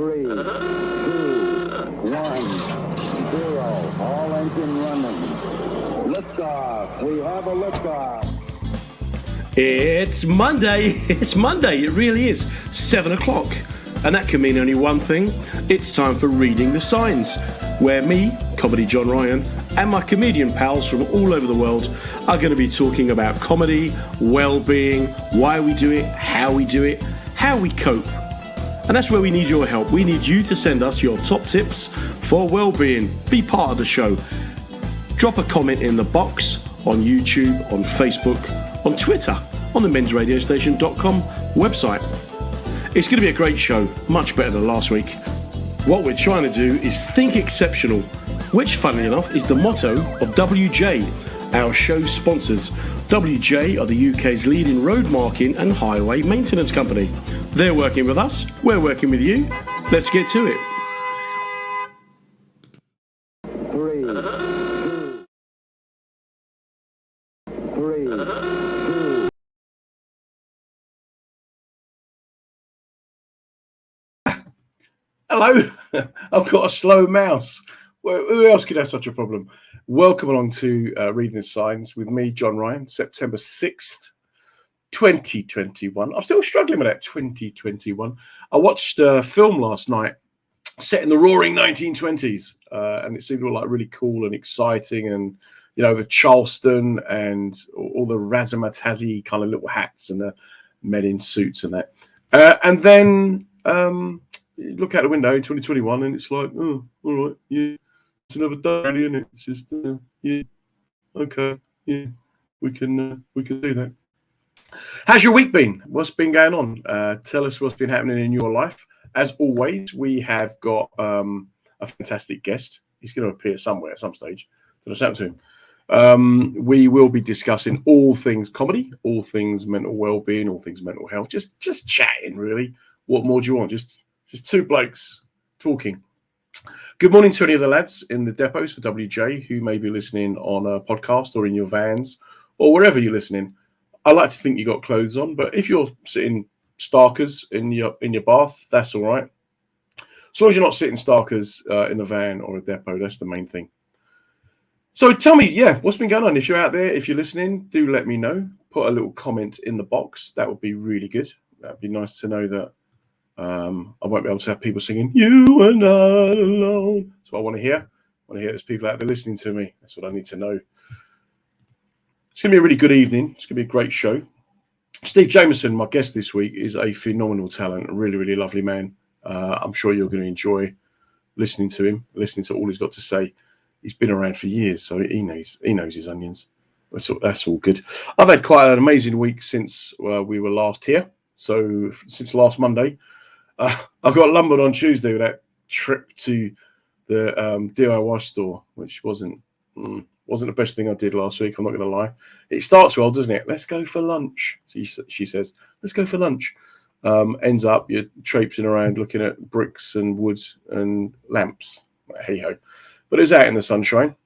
3, 2, 1, 0. All engine running. Liftoff. We have a liftoff. It's Monday. It's Monday. It really is. 7 o'clock. And that can mean only one thing. It's time for Reading the Signs, where me, Comedy John Ryan, and my comedian pals from all over the world are going to be talking about comedy, well-being, why we do it, how we cope. And that's where we need your help. We need you to send us your top tips for well-being. Be part of the show. Drop a comment in the box on YouTube, on Facebook, on Twitter, on the mensradiostation.com website. It's going to be a great show, much better than last week. What we're trying to do is think exceptional, which, funnily enough, is the motto of WJ, our show sponsors. WJ are the UK's leading road marking and highway maintenance company. They're working with us, we're working with you. Let's get to it. 3, 2, 2. Hello, I've got a slow mouse. Who else could have such a problem? Welcome along to Reading the Signs with me, John Ryan, September 6th, 2021. I'm still struggling with that 2021. I watched a film last night set in the roaring 1920s, and it seemed all like really cool and exciting, and you know, the Charleston and all the razzmatazzy kind of little hats and the men in suits and that. And then you look out the window in 2021 and it's like, oh, all right, yeah, it's another day, really, isn't it? It's just, yeah, okay, yeah, we can do that. How's your week been? What's been going on? Tell us what's been happening in your life. As always, we have got a fantastic guest. He's going to appear somewhere at some stage. So what's happened to him? We will be discussing all things comedy, all things mental well-being, all things mental health. Just chatting, really. What more do you want? Just two blokes talking. Good morning to any of the lads in the depots for WJ who may be listening on a podcast or in your vans or wherever you're listening. I like to think you got clothes on, but if you're sitting starkers in your bath, that's all right. As long as you're not sitting starkers in a van or a depot, that's the main thing. So tell me, yeah, what's been going on? If you're out there, if you're listening, do let me know. Put a little comment in the box. That would be really good. That'd be nice to know that I won't be able to have people singing, "You are not alone." That's what I want to hear. I want to hear there's people out there listening to me. That's what I need to know. It's going to be a really good evening. It's going to be a great show. Steve Jameson, my guest this week, is a phenomenal talent, a really, really lovely man. I'm sure you're going to enjoy listening to him, listening to all he's got to say. He's been around for years, so he knows his onions. That's all good. I've had quite an amazing week since we were last here. So since last Monday, I got lumbered on Tuesday with that trip to the DIY store, which wasn't the best thing I did last week. I'm not going to lie. It starts well, doesn't it? Let's go for lunch. She says, let's go for lunch. Ends up you're traipsing around looking at bricks and wood and lamps. Hey ho. But it was out in the sunshine.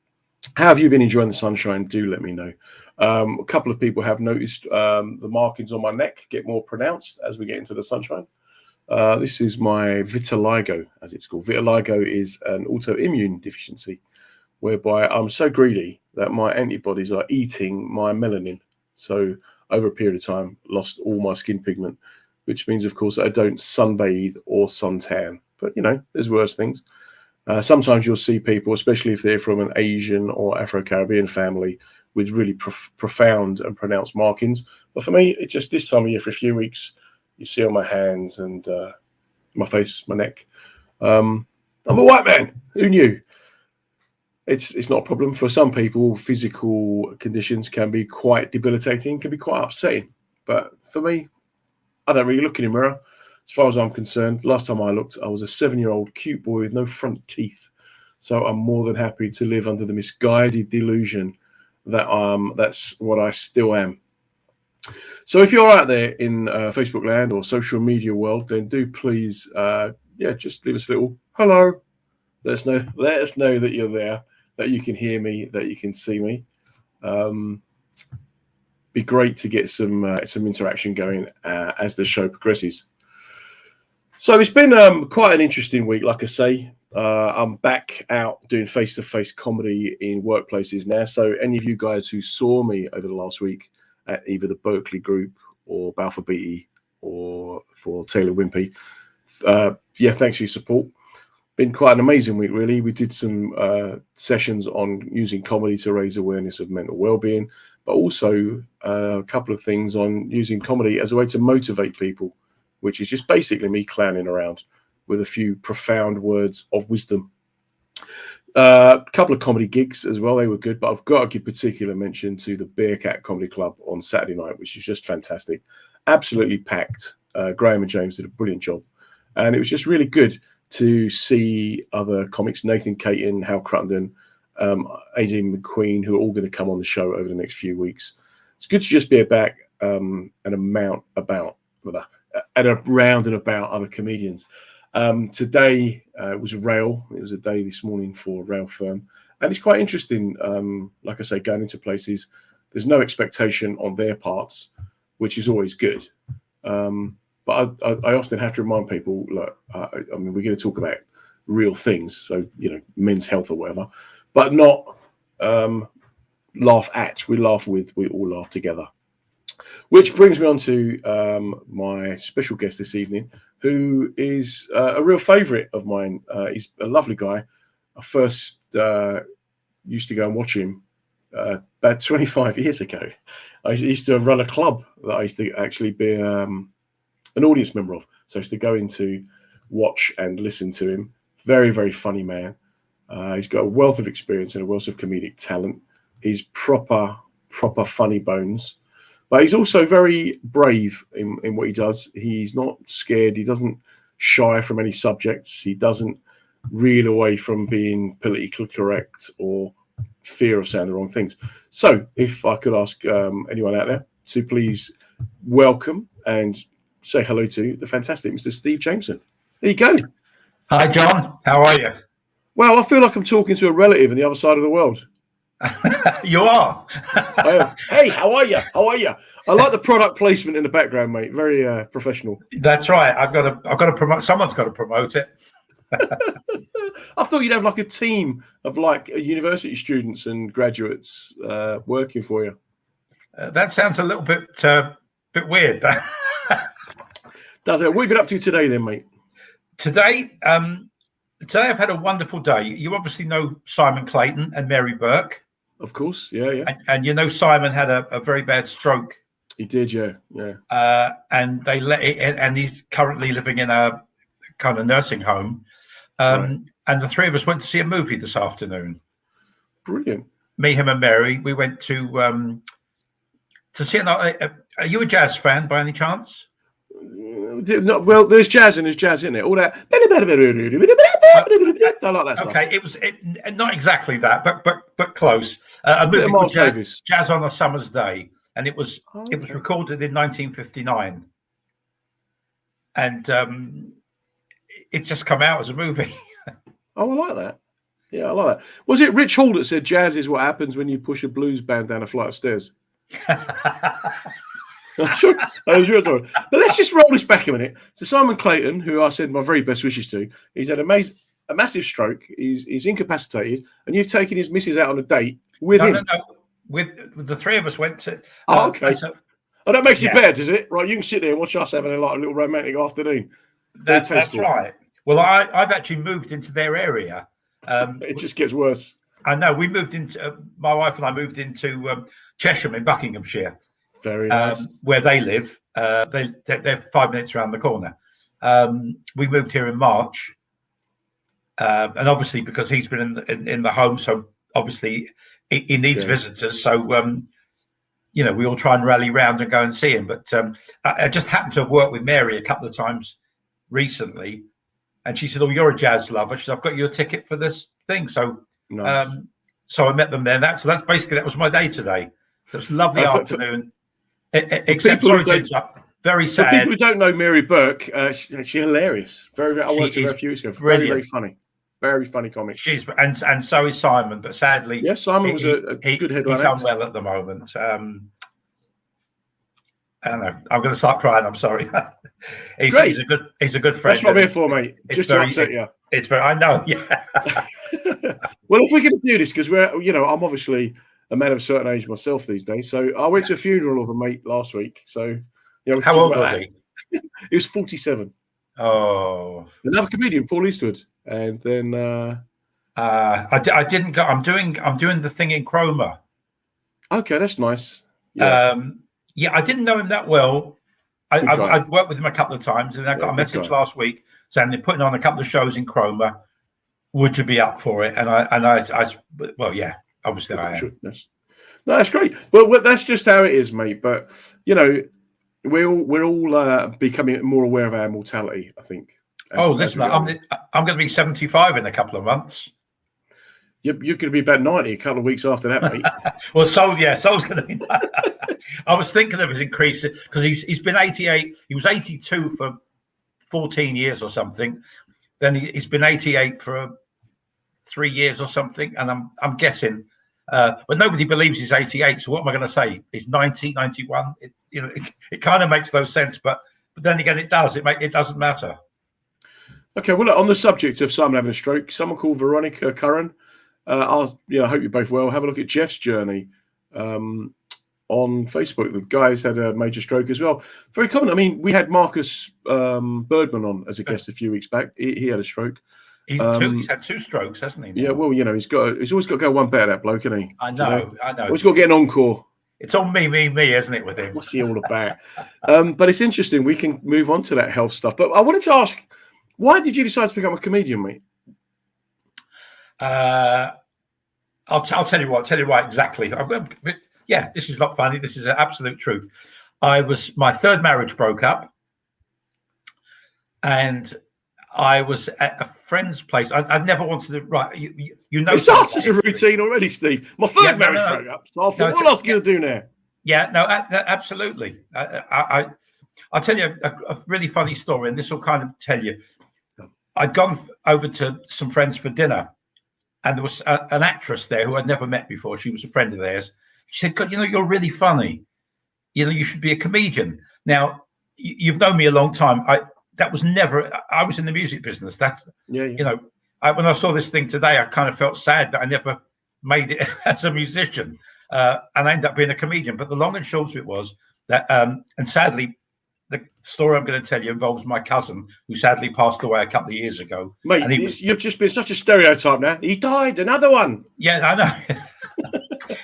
How have you been enjoying the sunshine? Do let me know. A couple of people have noticed the markings on my neck get more pronounced as we get into the sunshine. This is my vitiligo, as it's called. Vitiligo is an autoimmune deficiency whereby I'm so greedy that my antibodies are eating my melanin. So over a period of time, lost all my skin pigment, which means, of course, I don't sunbathe or suntan. But, you know, there's worse things. Sometimes you'll see people, especially if they're from an Asian or Afro-Caribbean family, with really profound and pronounced markings. But for me, it's just this time of year for a few weeks, you see on my hands and my face, my neck. I'm a white man. Who knew? It's not a problem. For some people, physical conditions can be quite debilitating, can be quite upsetting. But for me, I don't really look in the mirror. As far as I'm concerned, last time I looked, I was a 7-year-old cute boy with no front teeth. So I'm more than happy to live under the misguided delusion that that's what I still am. So if you're out there in Facebook land or social media world, then do please, just leave us a little hello. Let us know that you're there, that you can hear me, that you can see me. Be great to get some interaction going as the show progresses. So it's been quite an interesting week, like I say. I'm back out doing face-to-face comedy in workplaces now. So any of you guys who saw me over the last week at either the Berkeley Group or Balfour Beatty or for Taylor Wimpey, thanks for your support. Been quite an amazing week, really. We did some sessions on using comedy to raise awareness of mental well-being, but also a couple of things on using comedy as a way to motivate people, which is just basically me clowning around with a few profound words of wisdom. A couple of comedy gigs as well. They were good, but I've got to give particular mention to the Bearcat Comedy Club on Saturday night, which is just fantastic. Absolutely packed. Graham and James did a brilliant job. And it was just really good to see other comics, Nathan Caton, Hal Cruttenden, Adrian McQueen, who are all going to come on the show over the next few weeks. It's good to just be back and around and about other comedians. Today was Rail. It was a day this morning for Rail Firm. And it's quite interesting, like I say, going into places. There's no expectation on their parts, which is always good. But I often have to remind people, look, we're going to talk about real things, so, men's health or whatever, but not laugh at. We laugh with, we all laugh together. Which brings me on to my special guest this evening, who is a real favourite of mine. He's a lovely guy. I first used to go and watch him about 25 years ago. I used to run a club that I used to actually be an audience member of. So I used to go in to watch and listen to him. Very, very funny man. He's got a wealth of experience and a wealth of comedic talent. He's proper funny bones. But he's also very brave in what he does. He's not scared. He doesn't shy from any subjects. He doesn't reel away from being politically correct or fear of saying the wrong things. So if I could ask anyone out there to please welcome and say hello to the fantastic Mr. Steve Jameson. There you go. Hi, John. How are you? Well, I feel like I'm talking to a relative on the other side of the world. You are. Hey, how are you? How are you? I like the product placement in the background, mate. Very professional. That's right. I've got to promote. Someone's got to promote it. I thought you'd have like a team of like university students and graduates working for you. That sounds a little bit weird. Does it? What have you been up to today, then, mate? Today I've had a wonderful day. You obviously know Simon Clayton and Mary Burke. Of course, yeah. And Simon had a very bad stroke. He did, yeah. And they and he's currently living in a kind of nursing home. Right. And the three of us went to see a movie this afternoon. Brilliant. Me, him, and Mary. We went to see are you a jazz fan by any chance? No, well, there's jazz and there's jazz in it. All that. I like that stuff. Okay, it was not exactly that, but close. A movie called Jazz on a Summer's Day, and it was recorded in 1959, and it's just come out as a movie. Oh, I like that. Yeah, I like that. Was it Rich Hall that said jazz is what happens when you push a blues band down a flight of stairs? I'm sure. But let's just roll this back a minute. So Simon Clayton, who I said my very best wishes to, he's had a massive stroke. He's incapacitated, and you've taken his missus out on a date with him. No. With the three of us went to. Okay. That makes it better, does it? Right, you can sit there and watch us having a little romantic afternoon. That's right. Well, I've actually moved into their area. It just gets worse. I know. We moved into my wife and I moved into Chesham in Buckinghamshire. Very nice. Where they live. They're 5 minutes around the corner. We moved here in March, and obviously because he's been in the home, so obviously he needs visitors. So we all try and rally round and go and see him. But I just happened to have worked with Mary a couple of times recently, and she said, "Oh, you're a jazz lover." She said, "I've got you a ticket for this thing." So nice. So I met them there. That was my day today. So it's a lovely afternoon. Except, sorry to interrupt, very sad. For people who don't know Mary Burke, she's hilarious. I worked with her a few weeks ago. Very funny. Very funny comic. She's and so is Simon, but sadly, yes, Simon was a good headline. He's unwell at the moment, I don't know. I'm going to start crying. I'm sorry. he's Great. He's a good friend. That's what I'm here for, mate. It's Just very, to upset you. It's very. I know. Yeah. Well, if we're going to do this, because I'm obviously a man of a certain age myself these days. So I went to a funeral of a mate last week. So we can How talk old about was that. he? He was 47. Oh. Another comedian, Paul Eastwood, and then I didn't go. I'm doing the thing in Chroma. okay, that's nice. Yeah, Yeah, I didn't know him that well. Good guy. I'd worked with him a couple of times, and I got a good message guy. last week saying they're putting on a couple of shows in Chroma. Would you be up for it? And I well, yeah, obviously I am. No, that's great. Well, that's just how it is, mate. But we're all becoming more aware of our mortality, I think. Listen, I'm going to be 75 in a couple of months. You're going to be about 90 a couple of weeks after that, mate. Well, Sol's going to be. I was thinking of his increase because he's been 88. He was 82 for 14 years or something. Then he's been 88 for 3 years or something, and I'm guessing. But nobody believes he's 88. So what am I going to say? He's 90, 91. It kind of makes no sense, but then again, it does. It doesn't matter. Okay, well, look, on the subject of someone having a stroke, someone called Veronica Curran. I hope you're both well. Have a look at Jeff's journey on Facebook. The guy's had a major stroke as well. Very common. I mean, we had Marcus Birdman on as a guest a few weeks back. He had a stroke. He's had 2 strokes, hasn't he? Yeah, well, he's always got to go one better, that bloke, isn't he? I know. Always got to get an encore. It's all me, isn't it, with him? What's he all about? But it's interesting. We can move on to that health stuff. But I wanted to ask, why did you decide to become a comedian, mate? I'll tell you why exactly. Yeah, this is not funny. This is an absolute truth. My third marriage broke up, and I was at a friend's place. I never wanted to write. It starts as a routine already, Steve. My third marriage broke up. So I thought, what else are you going to do now? Yeah, no, absolutely. I'll tell you a really funny story, and this will kind of tell you. I'd gone over to some friends for dinner, and there was an actress there who I'd never met before. She was a friend of theirs. She said, God, you're really funny. You should be a comedian. Now, you've known me a long time. I was in the music business. When I saw this thing today, I kind of felt sad that I never made it as a musician. And I ended up being a comedian. But the long and short of it was that, and sadly, the story I'm going to tell you involves my cousin, who sadly passed away a couple of years ago. Mate, you've just been such a stereotype now. He died, another one. Yeah, I know.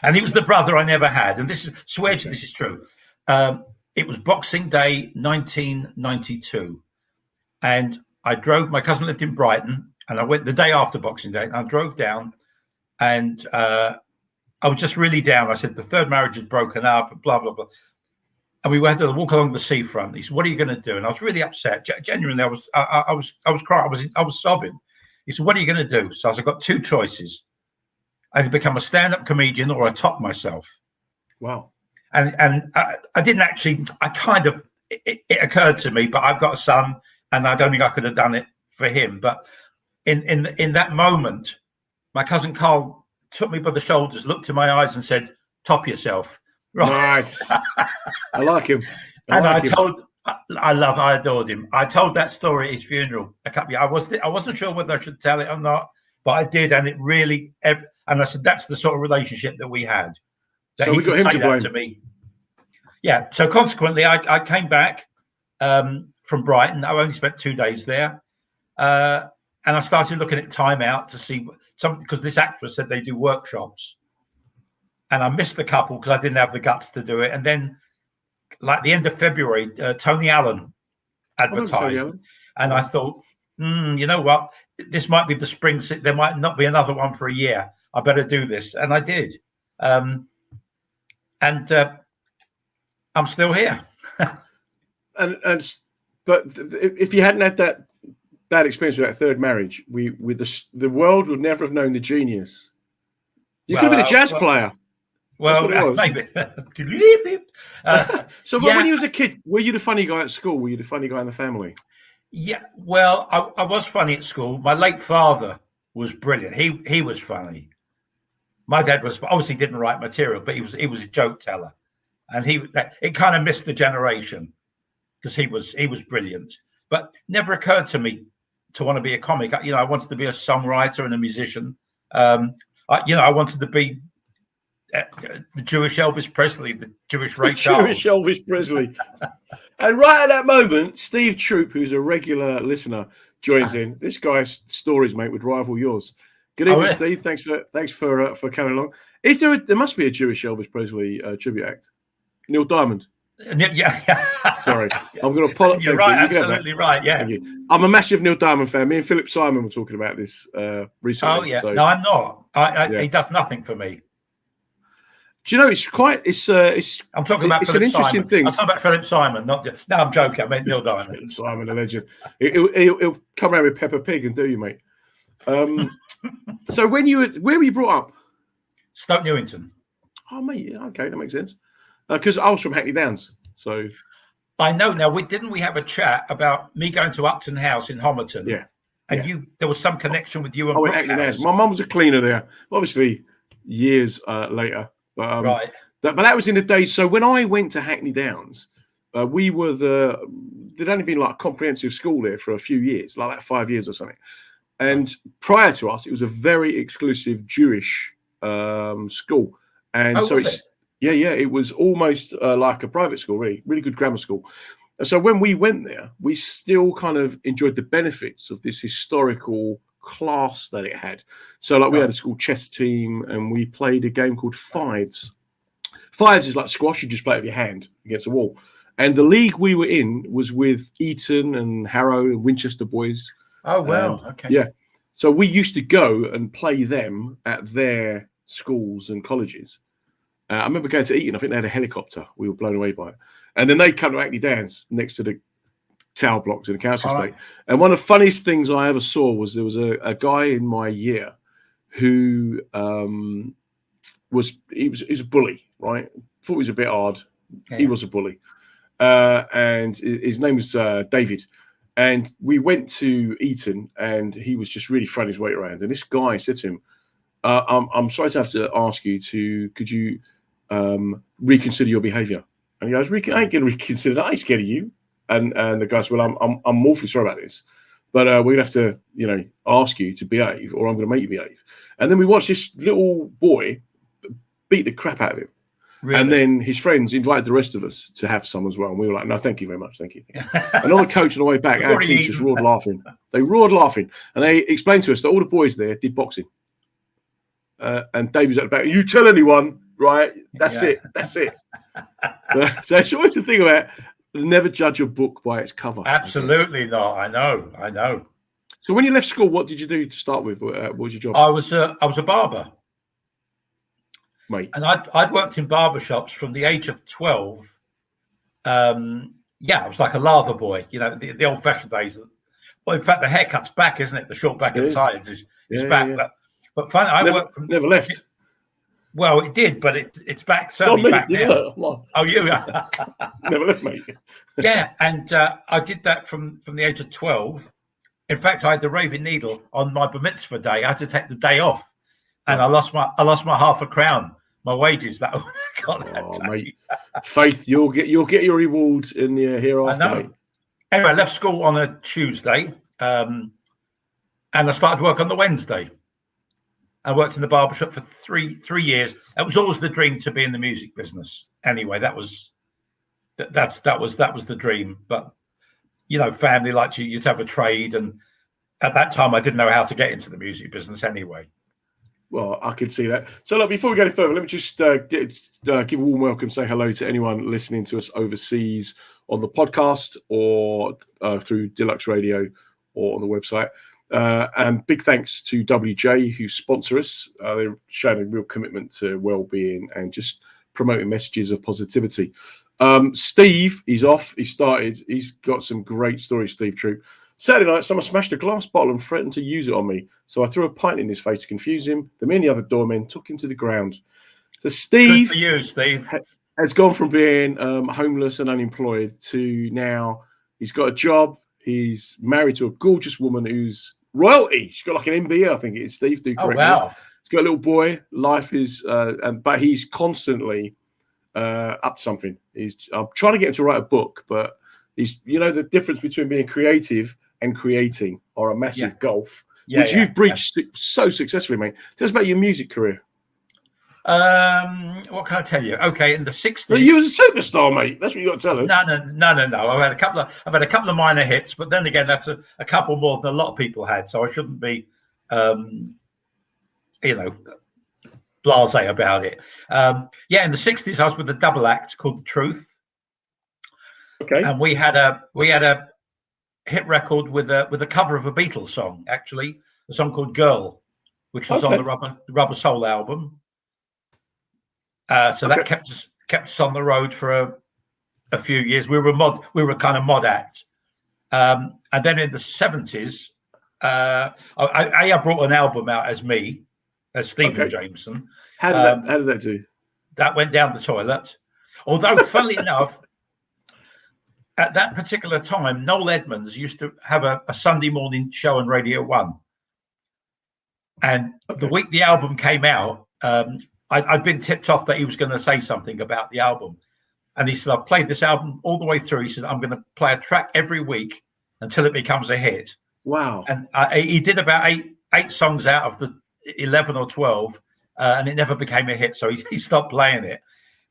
And he was the brother I never had. And this is true. It was Boxing Day, 1992. And my cousin lived in Brighton, and I went the day after Boxing Day, and I drove down, and I was just really down. I said, the third marriage had broken up, blah, blah, blah. And we had to walk along the seafront. He said, "What are you going to do?" And I was really upset. Genuinely, I was crying. I was sobbing. He said, "What are you going to do?" So I said, "I've got 2 choices: either become a stand-up comedian or I top myself." Wow. And I didn't actually. It occurred to me, but I've got a son, and I don't think I could have done it for him. But in that moment, my cousin Carl took me by the shoulders, looked in my eyes, and said, "Top yourself." Right. Nice. I like him. I adored him. I told that story at his funeral a couple of years. I wasn't sure whether I should tell it or not, but I did, and it really. And I said that's the sort of relationship that we had. That so we got him to blame. To me. Yeah. So consequently, I came back from Brighton. I only spent 2 days there, and I started looking at Time Out to see something because this actress said they do workshops. And I missed the couple because I didn't have the guts to do it. And then, like the end of February, Tony Allen advertised. And I thought, you know what? This might be the spring. There might not be another one for a year. I better do this. And I did. And I'm still here. But if you hadn't had that bad experience with that third marriage, the world would never have known the genius. You could have been a jazz player. Well, maybe. So when you was a kid, were you the funny guy at school? Were you the funny guy in the family? Yeah, well, I was funny at school. My late father was brilliant. He was funny. My dad was obviously didn't write material, but he was a joke teller. and it kind of missed the generation because he was brilliant. But never occurred to me to want to be a comic. I wanted to be a songwriter and a musician. I wanted to be the Jewish Elvis Presley, the Jewish Ray Charles. Jewish Elvis Presley. And right at that moment, Steve Troop, who's a regular listener, joins in. This guy's stories, mate, would rival yours. Good evening, really? Steve. Thanks for coming along. There must be a Jewish Elvis Presley tribute act. Neil Diamond. Yeah. Sorry, I'm going to apologize. You're right, absolutely right. Yeah. I'm a massive Neil Diamond fan. Me and Philip Simon were talking about this recently. Oh yeah. So, no, I'm not. He does nothing for me. Do you know it's I'm talking about it's Philip an interesting Simon. thing. I'm talking about Philip Simon, not just. No, I'm joking. I meant Neil Diamond. Philip Simon, a legend. He'll come around with Peppa Pig and do you, mate. So where were you brought up? Stoke Newington. Oh, mate. Yeah, okay, that makes sense. Because I was from Hackney Downs, so I know. Now, didn't we have a chat about me going to Upton House in Homerton? Yeah. And there was some connection with you and I went Hackney Downs. My mum was a cleaner there. Obviously, years later. But, right. But that was in the days. So when I went to Hackney Downs, we were there'd only been like a comprehensive school there for a few years, like 5 years or something. And prior to us, it was a very exclusive Jewish school. And it was almost like a private school, really good grammar school. And so when we went there, we still kind of enjoyed the benefits of this historical class that it had. So like we had a school chess team and we played a game called Fives. Fives is like squash, you just play it with your hand against a wall. And the league we were in was with Eton and Harrow and Winchester boys. Oh, wow. Okay. Yeah. So we used to go and play them at their schools and colleges. I remember going to Eton. I think they had a helicopter. We were blown away by it. And then they come to Hackney Downs next to the tower blocks in the council estate. And one of the funniest things I ever saw was there was a guy in my year who was a bully, right? Thought he was a bit hard. Yeah. He was a bully. And his name was David. And we went to Eton and he was just really throwing his weight around. And this guy said to him, I'm sorry to have to ask you could you reconsider your behaviour? And he goes, I ain't going to reconsider that. I ain't scared of you. And the guy said, well, I'm awfully sorry about this, but we're going to have to, ask you to behave or I'm going to make you behave. And then we watched this little boy beat the crap out of him. Really? And then his friends invited the rest of us to have some as well. And we were like, no, thank you very much. Thank you. And on the coach on the way back, our teachers roared laughing. They roared laughing. And they explained to us that all the boys there did boxing. And Dave was at the back, you tell anyone, right? That's it. That's it. So it's always the thing about never judge a book by its cover. Absolutely not. I know. So when you left school, what did you do to start with? What was your job? I was a barber. Mate. And I'd worked in barber shops from the age of 12. I was like a lather boy, the old-fashioned days. Well, in fact, the haircut's back, isn't it? The short back of the sides is back. Yeah. But funny, I worked from... Never left. Well, it did, but it's back, certainly back now. Oh, you? Never left, mate. Yeah, and I did that from the age of 12. In fact, I had the raving needle on my bar mitzvah day. I had to take the day off. And I lost my half a crown, my wages that I got that day. Mate. Faith, you'll get your reward in the hereafter. I know. Mate. Anyway, I left school on a Tuesday, and I started work on the Wednesday. I worked in the barbershop for three years. It was always the dream to be in the music business. Anyway, that was the dream. But family liked you to have a trade, and at that time I didn't know how to get into the music business anyway. Well, I could see that. So, look, before we go any further, let me just give a warm welcome, say hello to anyone listening to us overseas on the podcast or through Deluxe Radio or on the website. And big thanks to WJ who sponsor us. They're showing a real commitment to well-being and just promoting messages of positivity. Steve, he's off. He started. He's got some great stories, Steve Troop. Saturday night, someone smashed a glass bottle and threatened to use it on me. So I threw a pint in his face to confuse him. Then me and the other doormen took him to the ground. So Steve, good for you, Steve, has gone from being homeless and unemployed to now he's got a job. He's married to a gorgeous woman who's royalty. She's got like an MBA, I think it is, Steve. Do correct me. Wow. He's got a little boy. Life is, but he's constantly up to something. I'm trying to get him to write a book, but he's, the difference between being creative and creating are a massive gulf, which you've breached so successfully, mate. Tell us about your music career. What can I tell you? Okay, in the 60s, well, you was a superstar, mate. That's what you got to tell us. No. I've had a couple of minor hits, but then again, that's a couple more than a lot of people had. So I shouldn't be, blasé about it. In the 60s, I was with a double act called The Truth. Okay. And we had a hit record with a cover of a Beatles song, actually, a song called Girl, which was on the Rubber Soul album. So that kept us on the road for a few years. We were a kind of mod act. And then in the 70s, I brought an album out as me, as Steve Jameson. How did that do? That went down the toilet. Although, funnily enough, at that particular time, Noel Edmonds used to have a Sunday morning show on Radio 1. And the week the album came out, I'd been tipped off that he was going to say something about the album. And he said, I've played this album all the way through. He said, I'm going to play a track every week until it becomes a hit. Wow. And he did about eight songs out of the 11 or 12, and it never became a hit. So he stopped playing it.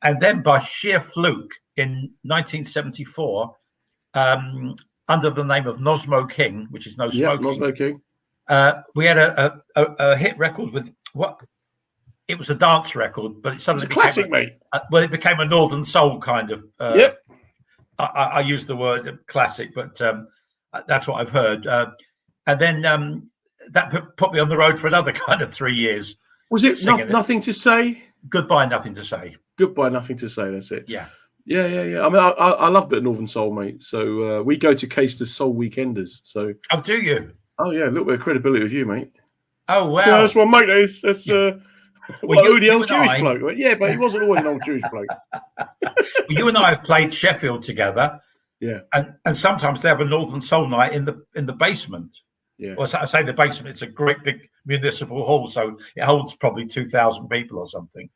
And then by sheer fluke in 1974, under the name of Nosmo King, which is No Smoking. Nosmo King. We had a hit record with it was a dance record, but it suddenly became classic, mate. It became a Northern Soul kind of. I use the word classic, but that's what I've heard. And then that put me on the road for another kind of 3 years. Was it Nothing to Say? Goodbye, Nothing to Say. Goodbye, Nothing to Say. That's it. Yeah. I mean, I love a bit of Northern Soul, mate. So we go to Costa's Soul Weekenders. So. Oh, do you? Oh yeah, a little bit of credibility with you, mate. Oh wow. Yeah, that's what, mate. That's well, the old Jewish bloke. Yeah, but he wasn't always an old Jewish bloke. Well, you and I have played Sheffield together. Yeah. And sometimes they have a Northern Soul night in the basement. Yeah. Well, I say the basement. It's a great big municipal hall, so it holds probably 2,000 people or something.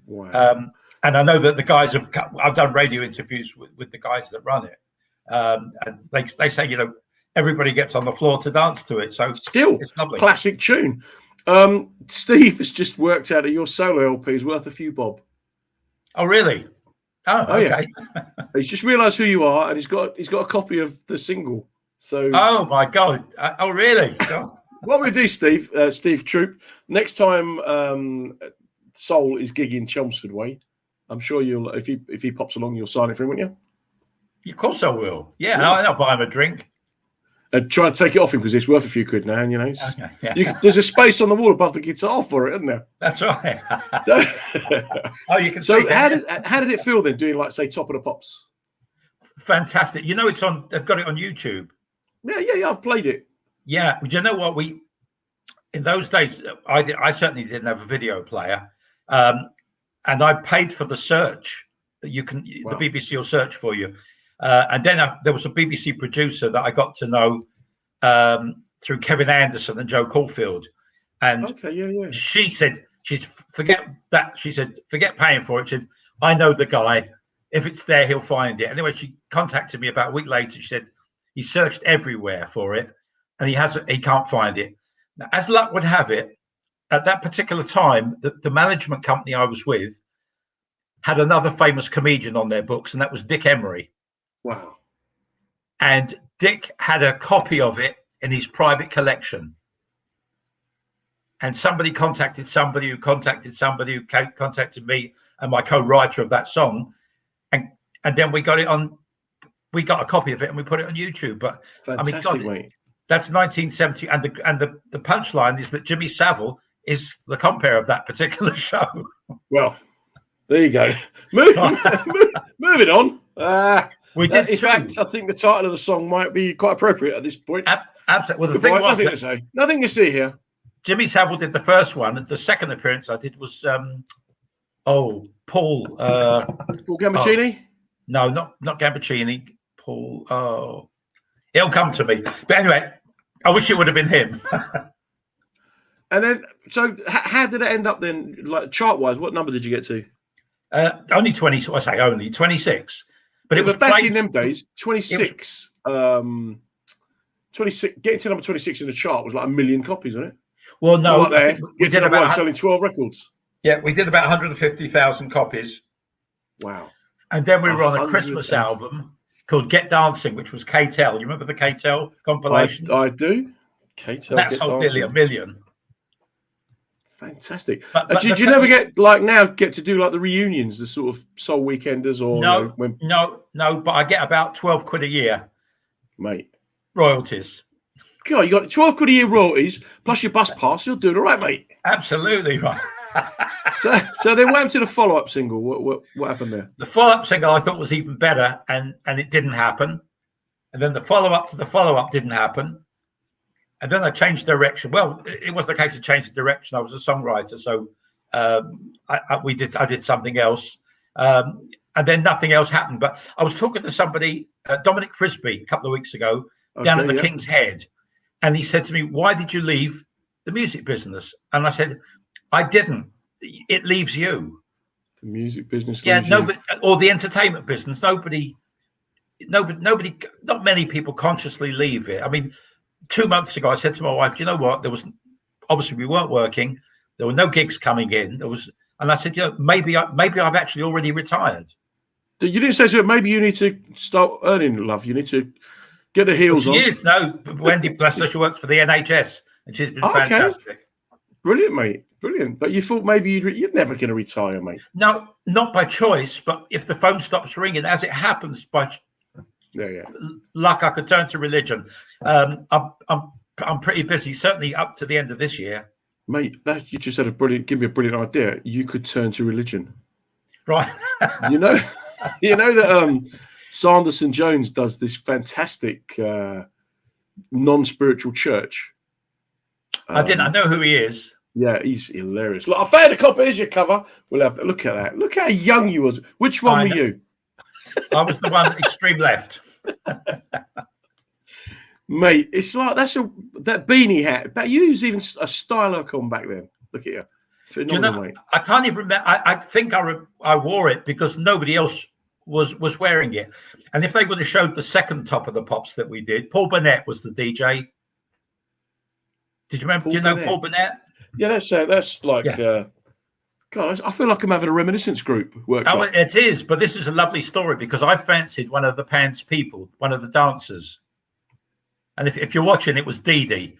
Wow. And I know that the guys I've done radio interviews with the guys that run it, and they say everybody gets on the floor to dance to it. So still, it's lovely. Classic tune. Steve has just worked out that your solo LP is worth a few bob. Oh, really? Oh, okay. Yeah. He's just realised who you are, and he's got a copy of the single. So. Oh my God! Oh, really? What we do, Steve Troop, next time Soul is gigging Chelmsford way, I'm sure you'll if he pops along, you'll sign it for him, won't you? Of course I will. Yeah. I'll buy him a drink. And try and take it off him because it's worth a few quid now, and there's a space on the wall above the guitar for it, isn't there? That's right. You can. So how did it feel then doing, like, say, Top of the Pops? Fantastic. It's on. They've got it on YouTube. Yeah. I've played it. Yeah. Do you know what in those days? I certainly didn't have a video player, and I paid for the search. The BBC will search for you. And then there was a BBC producer that I got to know through Kevin Anderson and Joe Caulfield. And she said, forget that. She said, forget paying for it. She said, I know the guy. If it's there, he'll find it. Anyway, she contacted me about a week later. She said, he searched everywhere for it and he can't find it. Now, as luck would have it, at that particular time, the management company I was with had another famous comedian on their books, and that was Dick Emery. Wow. And Dick had a copy of it in his private collection. And somebody contacted somebody who contacted somebody who contacted me and my co-writer of that song. And then we got a copy of it and we put it on YouTube. But fantastic, mate. That's 1970. And the punchline is that Jimmy Savile is the compere of that particular show. Well, there you go. Moving on. We did. In fact, I think the title of the song might be quite appropriate at this point. Absolutely. Well, the thing was, nothing to see here. Jimmy Savile did the first one, and the second appearance I did was Paul. Paul Gambaccini? No, not Gambaccini. Paul. Oh, it'll come to me. But anyway, I wish it would have been him. And then, so how did it end up then? Like chart-wise, what number did you get to? Only 20. I say only 26, but Yeah, it was back played in them days. 26. 26. Getting to number 26 in the chart was like 1 million copies, wasn't it? Well, no, Not like I there. think we Get to did number one, about selling 12 records. we did about 150,000 copies, Wow. and then we were on a 100 Christmas and- album called Get Dancing, which was KTEL. You remember the KTEL compilations? I do. Kate, That sold nearly 1 million. Fantastic. But Did you never get to do like the reunions, the sort of soul weekenders, or no, when no? But I get about 12 quid a year, mate? royalties. God, you got 12 quid a year royalties plus your bus pass. You're doing all right, mate. Absolutely right. So then, what happened to the follow-up single? What happened there? The follow-up single I thought was even better, and it didn't happen. And then the follow-up to the follow-up didn't happen. And then I changed direction. Well, it wasn't a case of changing direction. I was a songwriter, so I did something else, and then nothing else happened. But I was talking to somebody, Dominic Frisby, a couple of weeks ago, down at the King's Head, and he said to me, "Why did you leave the music business?" And I said, "I didn't. It leaves you." The music business. Yeah, nobody, or the entertainment business. Nobody. Not many people consciously leave it. I mean, 2 months ago, I said to my wife, "Do you know what? There was obviously we weren't working. There were no gigs coming in. And I said, maybe I've actually already retired." You didn't say so. Maybe you need to start earning, love. You need to get the heels on. She is. No, Wendy, bless her, she works for the NHS, and she's been fantastic. Brilliant, mate. Brilliant. But you thought maybe you're never going to retire, mate. No, not by choice, but if the phone stops ringing, as it happens by luck, I could turn to religion. I'm pretty busy, certainly up to the end of this year. Mate, you just had give me a brilliant idea. You could turn to religion. Right. you know that Sanderson Jones does this fantastic non-spiritual church. I know who he is. Yeah, he's hilarious. Look, I found a copy. Here's your cover. We'll have look at that. Look how young you was. Which one were you? I was the one extreme left. Mate, it's like that beanie hat. But you was even a style icon back then. Look at you. Phenomenal, mate. I can't even remember. I think I wore it because nobody else was wearing it. And if they would have showed the second Top of the Pops that we did, Paul Burnett was the DJ. Did you remember? Do you know Paul Burnett? Yeah, that's like. Yeah. God, I feel like I'm having a reminiscence group workshop. Oh, it is, but this is a lovely story because I fancied one of the Pan's people, one of the dancers. And if you're watching, it was Dee Dee.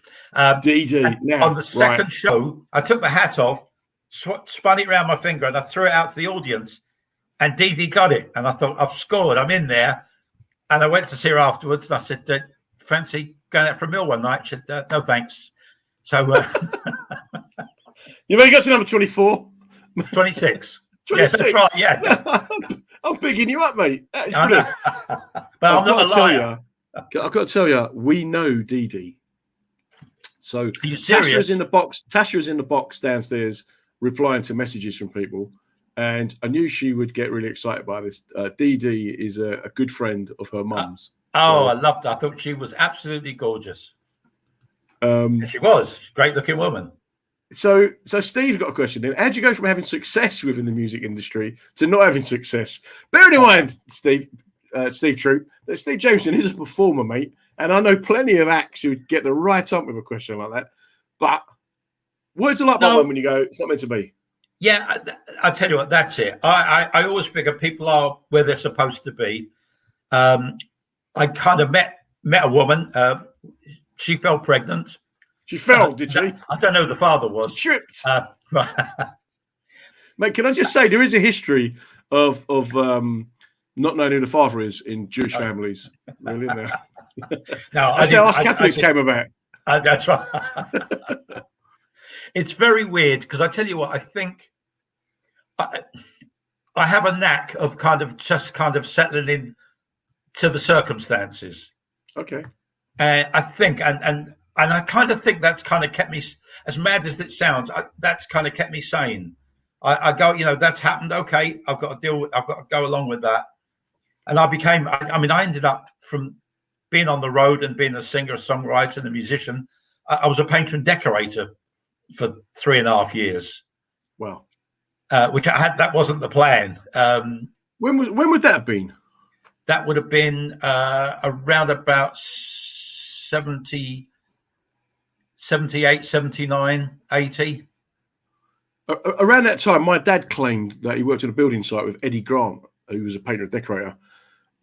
Dee Dee. On the second show, I took the hat off, spun it around my finger, and I threw it out to the audience. And Dee Dee got it. And I thought, I've scored. I'm in there. And I went to see her afterwards. And I said, fancy going out for a meal one night? She said, no, thanks. So you may go to number 24. 26. 26. Yeah, that's right. Yeah. I'm bigging you up, mate. I know. But I'm not a liar. I've got to tell you, we know Dee Dee. So are you serious? Tasha is in the box downstairs replying to messages from people. And I knew she would get really excited by this. Dee Dee is a good friend of her mum's. I loved her. I thought she was absolutely gorgeous. She was. Great looking woman. So Steve's got a question then. How'd you go from having success within the music industry to not having success? Bearing in mind, Steve Troop, that Steve Jameson is a performer, mate. And I know plenty of acts who would get the right up with a question like that. But words are like that one when you go, it's not meant to be. Yeah, I tell you what, that's it. I always figure people are where they're supposed to be. I kind of met a woman. She fell pregnant. She fell, did she? I don't know who the father was. Tripped. Mate, can I just say there is a history of not knowing who the father is in Jewish families. Really, isn't there? No, that's how us Catholics came about. That's right. It's very weird because I tell you what, I think I have a knack of kind of settling in to the circumstances. Okay. I think, and I kind of think that's kind of kept me, as mad as it sounds, that's kind of kept me sane. I go, that's happened. Okay, I've got to go along with that. And I ended up from being on the road and being a singer, a songwriter, and a musician. I was a painter and decorator for 3.5 years. Wow. which I had. That wasn't the plan. When would that have been? That would have been around about 70, 78, 79, 80. Around that time, my dad claimed that he worked on a building site with Eddie Grant, who was a painter and decorator.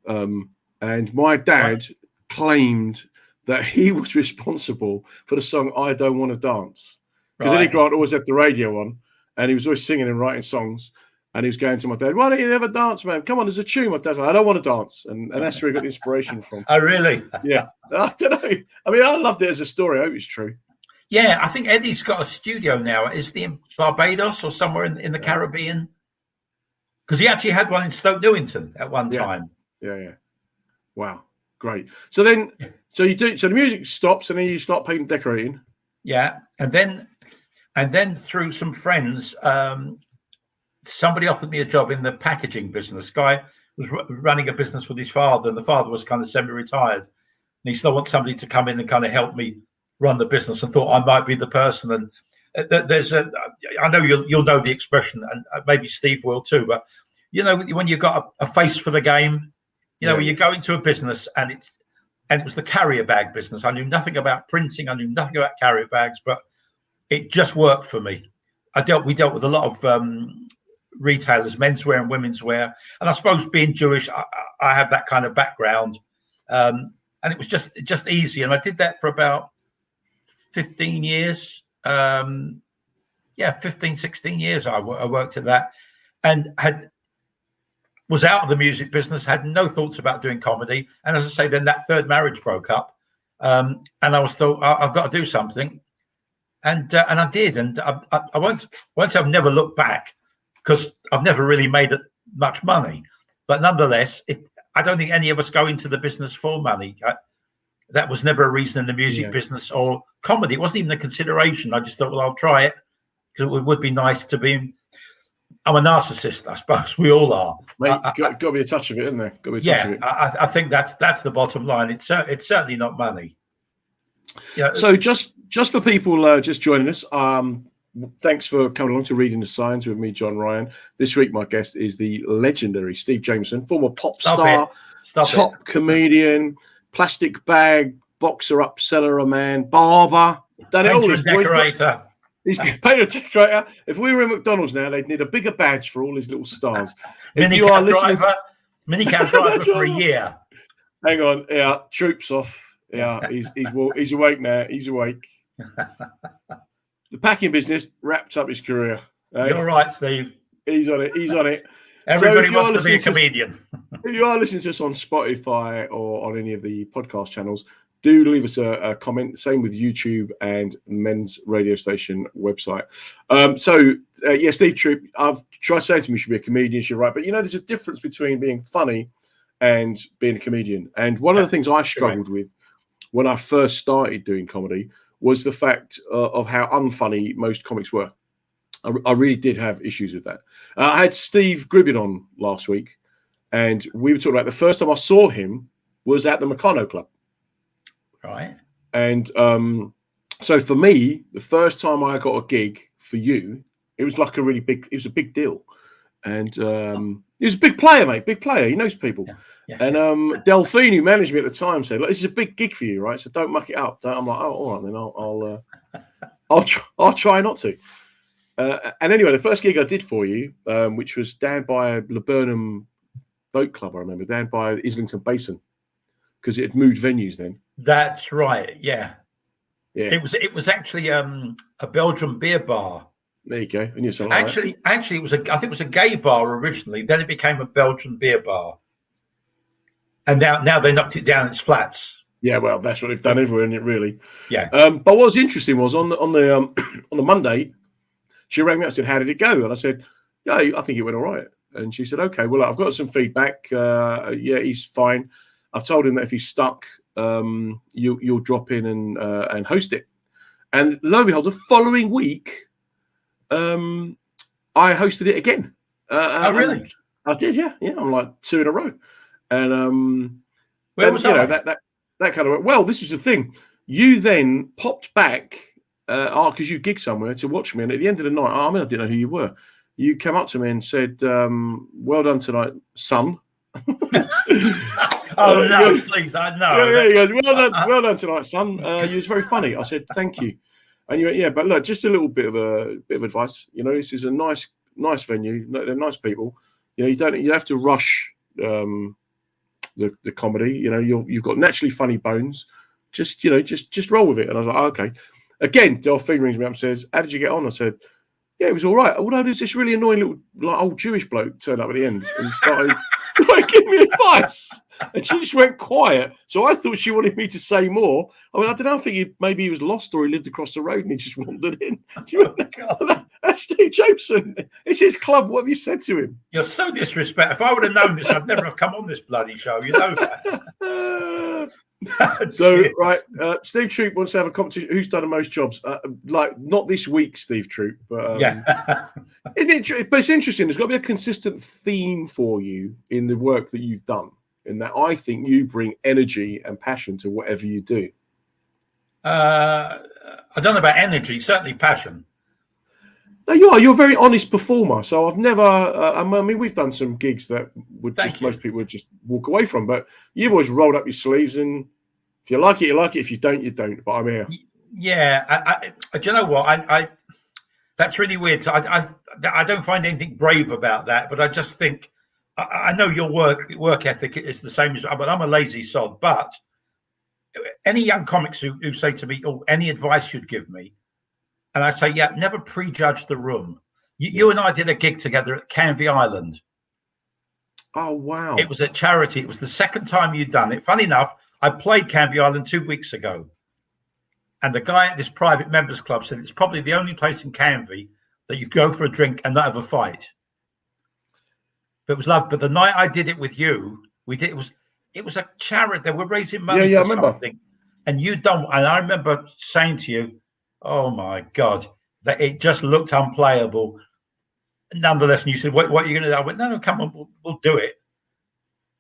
And my dad claimed that he was responsible for the song "I Don't Want to Dance," because Eddie Grant always had the radio on, and he was always singing and writing songs. And he was going to my dad, "Why don't you ever dance, man? Come on, there's a tune." My dad's like, "I don't want to dance," and that's where he got the inspiration from. Oh, really? Yeah, I don't know. I mean, I loved it as a story. I hope it's true. Yeah, I think Eddie's got a studio now. Is he in Barbados or somewhere in the Caribbean? Because he actually had one in Stoke Newington at one time. Yeah. Wow, great. So then, so the music stops, and then you start painting, decorating. Yeah, and then through some friends, somebody offered me a job in the packaging business. Guy was running a business with his father, and the father was kind of semi-retired, and he still wants somebody to come in and kind of help me run the business, and thought I might be the person. And I know you'll know the expression, and maybe Steve will too, but you know, when you've got a face for the game, you know, when you go into a business and it was the carrier bag business. I knew nothing about printing. I knew nothing about carrier bags, but it just worked for me. We dealt with a lot of retailers, menswear and women's wear, and I suppose being Jewish, I have that kind of background, and it was just easy. And I did that for about 15 years. 15, 16 years I worked at that, and was out of the music business, had no thoughts about doing comedy. And as I say, then that third marriage broke up, and I was thought, I've got to do something, and I did. And I won't say I've never looked back, because I've never really made much money, but nonetheless, I don't think any of us go into the business for money. That was never a reason in the music business or comedy. It wasn't even a consideration. I just thought, well, I'll try it, because it would be nice to be. I'm a narcissist, I suppose. We all are. Mate, got to be a touch of it, isn't there? Got to be a touch of it. I think that's the bottom line. It's certainly not money. Yeah. So just for people just joining us, thanks for coming along to Reading the Signs with me, John Ryan. This week, my guest is the legendary Steve Jameson, former pop star, top comedian, plastic bag, boxer, upseller, a man, barber, done it all. Decorator. He's a painter, decorator. If we were in McDonald's now, they'd need a bigger badge for all his little stars. Minicab driver for a year. Hang on, yeah, troops off. Yeah, he's awake now. He's awake. The packing business wrapped up his career. You're right, Steve. He's on it. Everybody wants to be a comedian. If you are listening to us on Spotify or on any of the podcast channels, do leave us a comment. Same with YouTube and Men's Radio Station website. Steve Troop, I've tried saying to him you should be a comedian, you're right. But, you know, there's a difference between being funny and being a comedian. And one of the things I struggled with when I first started doing comedy was the fact of how unfunny most comics were. I really did have issues with that. I had Steve Gribbin on last week, and we were talking about the first time I saw him was at the Meccano Club. Right. And so for me, the first time I got a gig for you, it was like it was a big deal. And he was a big player, mate, big player. He knows people. Yeah. And Delphine, who managed me at the time, said, "Look, this is a big gig for you, right? So don't muck it up." I'm like, "Oh, all right, then I'll try not to." And anyway, the first gig I did for you, which was down by Laburnum Boat Club, I remember, down by Islington Basin, because it had moved venues then. That's right. Yeah. It was actually a Belgian beer bar. There you go. And you said, actually, I think it was a gay bar originally. Then it became a Belgian beer bar. And now they knocked it down its flats. Yeah, well, that's what they've done everywhere, isn't it? Really. Yeah. But what was interesting was on the Monday, she rang me up and said, "How did it go?" And I said, "Yeah, I think it went all right." And she said, "Okay, well, I've got some feedback. Yeah, he's fine. I've told him that if he's stuck, you'll drop in and host it." And lo and behold, the following week, I hosted it again. Oh, really? I did, yeah. I'm like 2 in a row. And where was I? That kind of, well, this was the thing. You then popped back because you gigged somewhere to watch me, and at the end of the night, I didn't know who you were. you came up to me and said, "Well done tonight, son." Oh no, please! I know. Yeah, he goes, well done tonight, son. You was very funny. I said, thank you. And you went, yeah, but look, just a little bit of advice. You know, this is a nice venue. They're nice people. You know, you have to rush the comedy. You know, you've got naturally funny bones. Just roll with it. And I was like, oh, okay. Again, Delphine rings me up and says, how did you get on? I said, yeah, it was all right. Although there's this really annoying little like old Jewish bloke turned up at the end and started like giving me advice. And she just went quiet. So I thought she wanted me to say more. I mean, I don't know. I think maybe he was lost or he lived across the road and he just wandered in. She went, that's Steve Jameson. It's his club. What have you said to him? You're so disrespectful. If I would have known this, I'd never have come on this bloody show. You know that. So, right, Steve Troop wants to have a competition. Who's done the most jobs? Like, not this week, Steve Troop, but yeah. Isn't it? But it's interesting. There's got to be a consistent theme for you in the work that you've done. In that, I think you bring energy and passion to whatever you do. I don't know about energy, certainly passion. No, you are. You're a very honest performer. So I've never. I mean, we've done some gigs that most people would just walk away from. But you've always rolled up your sleeves, and if you like it, you like it. If you don't, you don't. But I'm here. Yeah. Do you know what? I that's really weird. I don't find anything brave about that. But I just think I know your work ethic is the same as. But I'm a lazy sod. But any young comics who say to me, "Oh, any advice you'd give me?" And I say, yeah, never prejudge the room. You and I did a gig together at Canvey Island. Oh, wow. It was at charity. It was the second time you'd done it. Funny enough, I played Canvey Island 2 weeks ago. And the guy at this private members club said it's probably the only place in Canvey that you go for a drink and not have a fight. But it was lovely. But the night I did it with you, it was a charity. They were raising money for something. And you don't. And I remember saying to you, oh my God, that it just looked unplayable. Nonetheless, and you said, what are you going to do? I went, no, come on, we'll do it.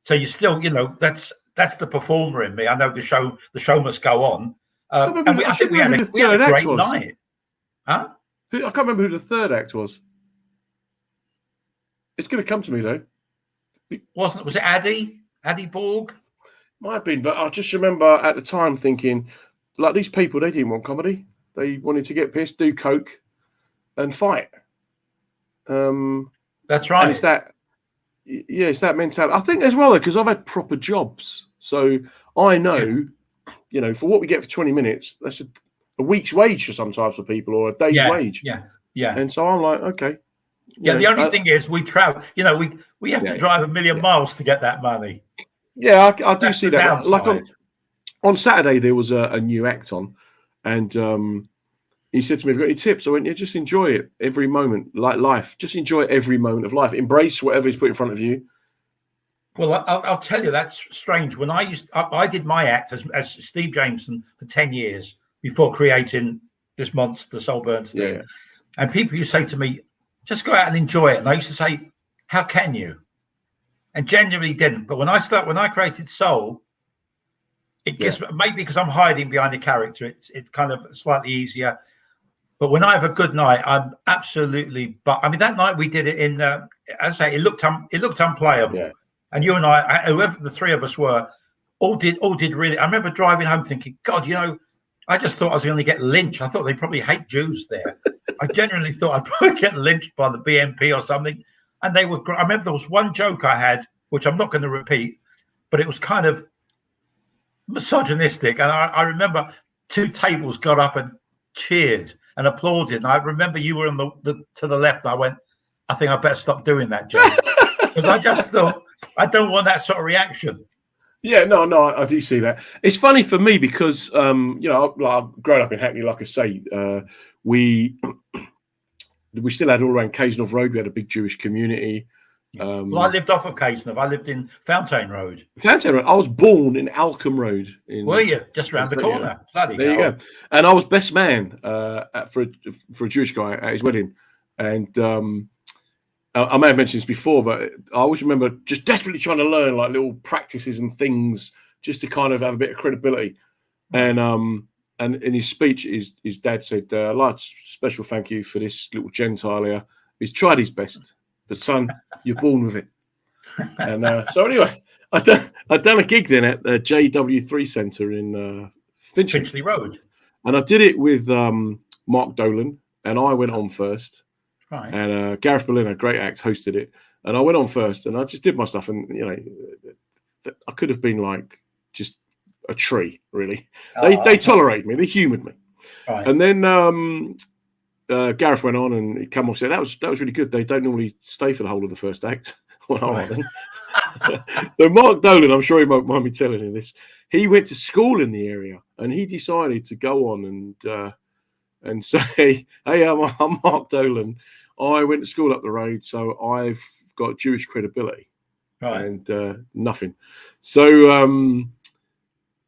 So you still, that's the performer in me. I know the show must go on. And I think we had a great night. Huh? I can't remember who the third act was. It's going to come to me though. Was it Addy Borg? Might have been, but I just remember at the time thinking, like, these people, they didn't want comedy. They wanted to get pissed, do coke, and fight. That's right. And it's that mentality. I think as well, because I've had proper jobs, so I know, for what we get for 20 minutes, that's a week's wage for sometimes for people, or a day's wage. Yeah. And so I'm like, okay. The only thing is we travel. We have to drive 1 million miles to get that money. Yeah, I do see that. Like on Saturday, there was a new act on. And he said to me, have you got any tips? I went, yeah, just enjoy it every moment, like life. Just enjoy every moment of life. Embrace whatever is put in front of you. Well, I'll tell you, that's strange. When I did my act as Steve Jameson for 10 years before creating this monster, Soul Bernstein. Yeah. And people used to say to me, just go out and enjoy it. And I used to say, how can you? And genuinely didn't. But when I created Soul, it gives maybe because I'm hiding behind a character, it's kind of slightly easier. But when I have a good night, I'm absolutely. But I mean, that night we did it in. As I say, it looked unplayable. Yeah. And you and I, whoever the three of us were, all did really. I remember driving home thinking, God, I just thought I was going to get lynched. I thought they probably hate Jews there. I genuinely thought I'd probably get lynched by the BNP or something. And they were. I remember there was one joke I had, which I'm not going to repeat, but it was kind of misogynistic, and I remember 2 tables got up and cheered and applauded, and I remember you were on the to the left. And I went, I think I better stop doing that joke because I just thought I don't want that sort of reaction. Yeah, no, I do see that. It's funny for me because I've grown up in Hackney, like I say. We still had all around Cazenove Road. We had a big Jewish community. Well, I lived off of Cazenove. I lived in Fountain Road. I was born in Alcombe Road. Were you? Just around the corner. There you go. And I was best man for a Jewish guy at his wedding. And I may have mentioned this before, but I always remember just desperately trying to learn like little practices and things just to kind of have a bit of credibility. And in his speech, his dad said, I'd like a special thank you for this little Gentile here. He's tried his best, but son, you're born with it. And so anyway, I'd done a gig then at the JW3 Centre in Finchley Road. And I did it with Mark Dolan, and I went on first. Right. And Gareth Berlin, a great act, hosted it. And I went on first, and I just did my stuff. And, I could have been like just a tree, really. They tolerated me. They humoured me. Right. And then Gareth went on, and he came off and said, that was really good. They don't normally stay for the whole of the first act. Well, all right then. So Mark Dolan, I'm sure he won't mind me telling you this. He went to school in the area, and he decided to go on and say, "Hey, I'm Mark Dolan. I went to school up the road, so I've got Jewish credibility." Right. And nothing. So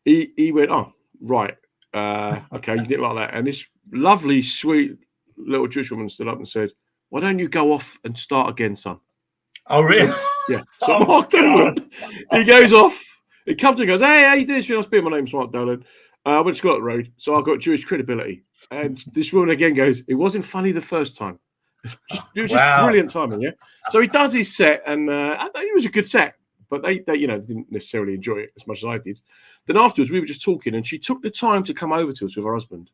he went, "Oh, right, okay, you did it like that." And this lovely, sweet little Jewish woman stood up and said, "Why don't you go off and start again, son?" Oh, really? Yeah. So Mark Dolan, he goes off. He comes and goes, "Hey, how you doing? It's been nice being. My name's Mark Dolan. I went to school up the road, so I've got Jewish credibility." And this woman again goes, "It wasn't funny the first time. It was just brilliant timing." Yeah. So he does his set, and it was a good set, but they didn't necessarily enjoy it as much as I did. Then afterwards, we were just talking, and she took the time to come over to us with her husband,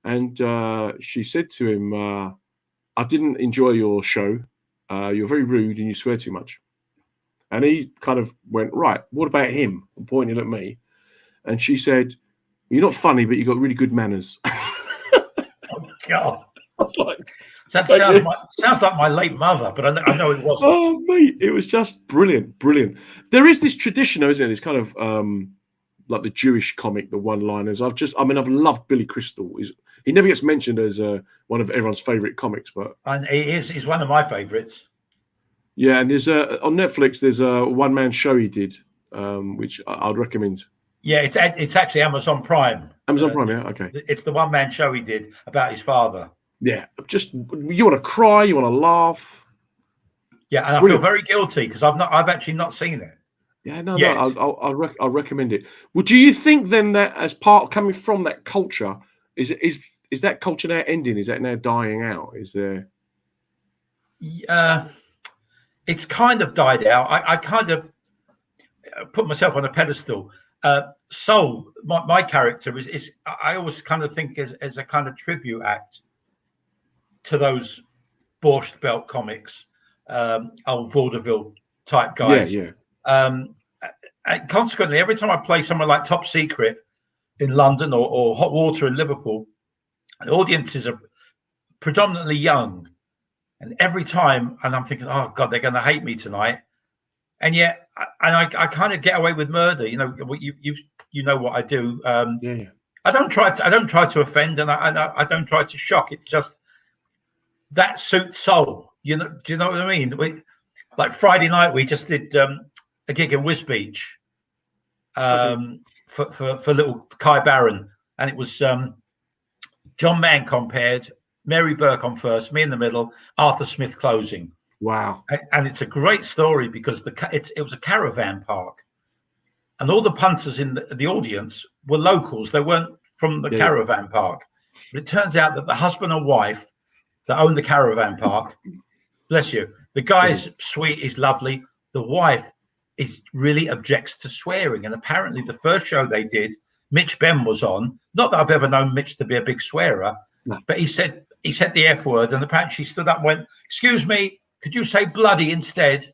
and she said to him, "I didn't enjoy your show. You're very rude and you swear too much." And he kind of went, "Right, what about him?" And pointed at me. And she said, "You're not funny, but you've got really good manners." Oh, God. I was like, That sounds like my late mother, but I know it wasn't. Oh, mate, it was just brilliant, brilliant. There is this tradition, though, isn't it? It's kind of like the Jewish comic, the one-liners. I've loved Billy Crystal. He never gets mentioned as one of everyone's favourite comics, but And he's one of my favourites. yeah. And there's on Netflix. There's a one-man show he did, which I'd recommend. Yeah, it's actually Amazon Prime. Amazon Prime, yeah, okay. It's the one-man show he did about his father. Yeah, just you want to cry, you want to laugh. Yeah, and I feel very guilty because I've actually not seen it. Yeah, no, I'll recommend it. Well, do you think then that as part coming from that culture, is that culture now ending? Is that now dying out? Is there? It's kind of died out. I kind of put myself on a pedestal. Soul, my character is I always kind of think as a kind of tribute act to those Borscht Belt comics, old vaudeville type guys. Yeah. And consequently, every time I play somewhere like Top Secret in London or Hot Water in Liverpool, the audiences are predominantly young. And every time, and I'm thinking, oh God, they're going to hate me tonight. And yet, I kind of get away with murder. You know, you know what I do. Yeah. I don't try to offend, and I don't try to shock. It's just that suits Soul. You know, do you know what I mean? Like Friday night, we just did a gig in Wisbech for little Kai Barron, and it was John Mann compared, Mary Burke on first, me in the middle, Arthur Smith closing. Wow. And it's a great story because it was a caravan park, and all the punters in the audience were locals. They weren't from the caravan park. But it turns out that the husband and wife that own the caravan park, bless you, the guy's sweet, is lovely. The wife really objects to swearing. And apparently the first show they did, Mitch Benn was on. Not that I've ever known Mitch to be a big swearer, but he said the F word, and apparently she stood up and went, "Excuse me, could you say bloody instead?"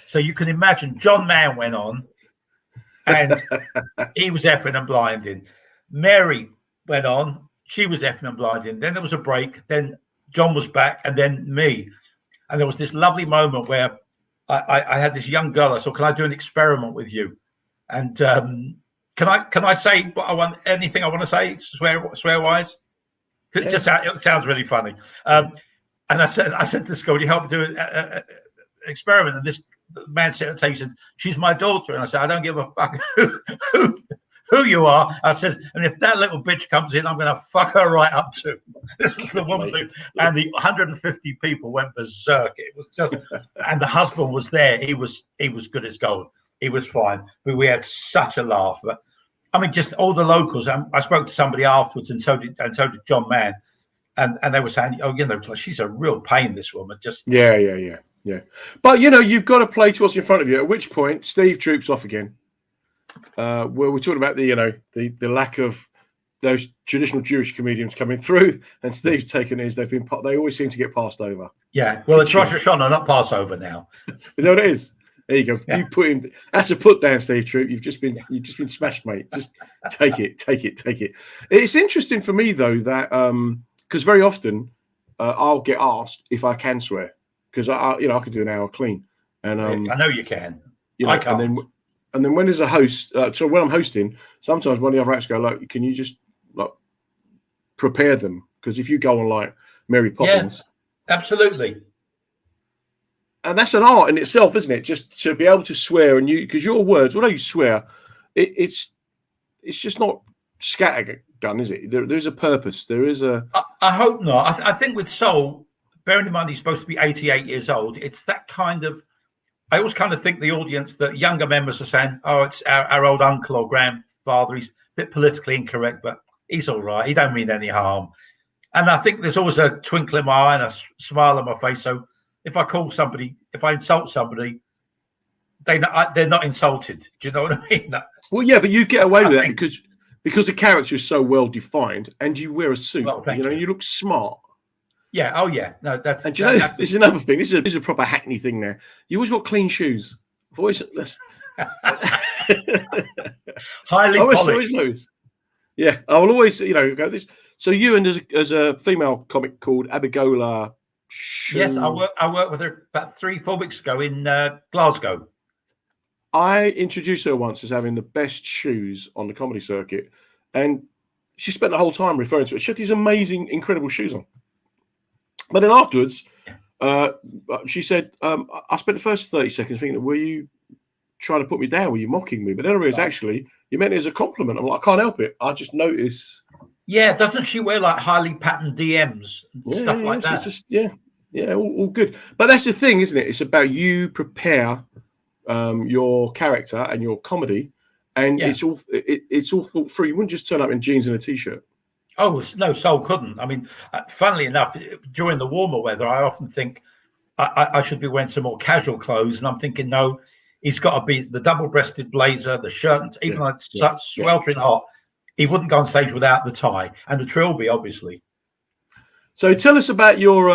So you can imagine John Mann went on and he was effing and blinding. Mary went on. She was effing and blinding. Then there was a break. Then John was back, and then me. And there was this lovely moment where I had this young girl. I said, "Can I do an experiment with you?" And can I say what I want? Anything I want to say, swear wise? It sounds really funny. And I said to this girl, "Would you help me do an experiment?" And this man said, "She's my daughter." And I said, "I don't give a fuck who you are." I said, "And if that little bitch comes in, I'm going to fuck her right up too." This was the woman and the 150 people went berserk. It was just, and the husband was there. He was good as gold. He was fine, but we had such a laugh. But I mean, just all the locals. I spoke to somebody afterwards, and so did John Mann. and they were saying, oh, she's a real pain, this woman. Just Yeah. But you've got to play to what's in front of you. At which point, Steve droops off again. Where we're talking about the lack of those traditional Jewish comedians coming through, and Steve's taken is they always seem to get passed over. Yeah, well, it's Rosh Hashanah, not Passover now. Is that what it is? There you go. Yeah. You put him. That's a put down, Steve Troop. You've just been smashed, mate. Just take it. It's interesting for me though that because very often I'll get asked if I can swear because I can do an hour clean, and I know you can. I can't. And then when there's a host, so when I'm hosting, sometimes one of the other acts go like, "Can you just prepare them?" Because if you go on like Mary Poppins, absolutely. And that's an art in itself, isn't it? Just to be able to swear because your words, although you swear, it's just not scattergun, is it? There's a purpose. There is a. I hope not. I think with soul, bearing in mind he's supposed to be 88 years old, it's that kind of. I always kind of think the audience, that younger members are saying, "Oh, it's our old uncle or grandfather. He's a bit politically incorrect, but he's all right. He don't mean any harm." And I think there's always a twinkle in my eye and a smile on my face. So. If I insult somebody, they're not insulted. Do you know what I mean? Well, yeah, but you get away with that because the character is so well defined, and you wear a suit. Well, you look smart. Yeah. Oh, yeah. No, that's. And this is another thing. This is a proper Hackney thing. There, you always got clean shoes. I've always highly polished. Yeah, I will always go this. So you and as a female comic called Abigail. Yes, I worked with her about 3-4 weeks ago in Glasgow. I introduced her once as having the best shoes on the comedy circuit, and she spent the whole time referring to it. She had these amazing, incredible shoes on. But then afterwards, she said, I spent the first 30 seconds thinking, were you trying to put me down? Were you mocking me? But then I realized, actually, you meant it as a compliment. I'm like, I can't help it. I just notice. Yeah, doesn't she wear like highly patterned DMs and stuff like that? Just, all good. But that's the thing, isn't it? It's about you prepare your character and your comedy, and it's all thought through. You wouldn't just turn up in jeans and a t-shirt. Oh no, Soul couldn't. I mean, funnily enough, during the warmer weather, I often think I should be wearing some more casual clothes, and I'm thinking, no, he's got to be the double-breasted blazer, the shirt, even though it's such sweltering hot. He wouldn't go on stage without the tie and the trilby, obviously. So tell us about your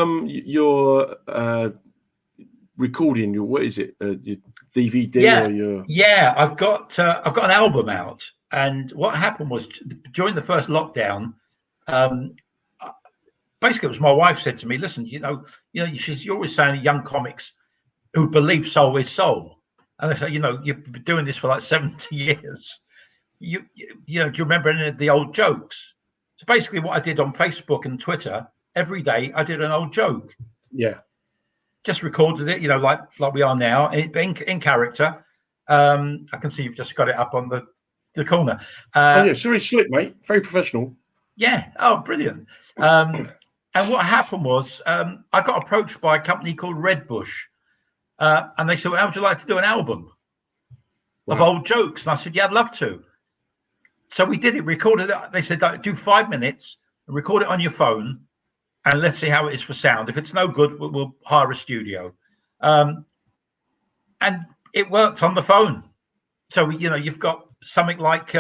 recording. What is it? Your DVD or your? Yeah, I've got an album out, and what happened was during the first lockdown, basically, it was my wife said to me, "Listen, you're always saying young comics who believe soul is soul," and I said, you've been doing this for like 70 years. Do you remember any of the old jokes? So basically what I did on Facebook and Twitter, every day I did an old joke. Yeah. Just recorded it, like we are now in character. I can see you've just got it up on the corner. It's very slick, mate. Very professional. Yeah. Oh, brilliant. And what happened was I got approached by a company called Redbush. And they said, well, how would you like to do an album of old jokes? And I said, yeah, I'd love to. So we did it, recorded it. They said, do 5 minutes, record it on your phone, and let's see how it is for sound. If it's no good, we'll hire a studio. And it worked on the phone. So, you've got something like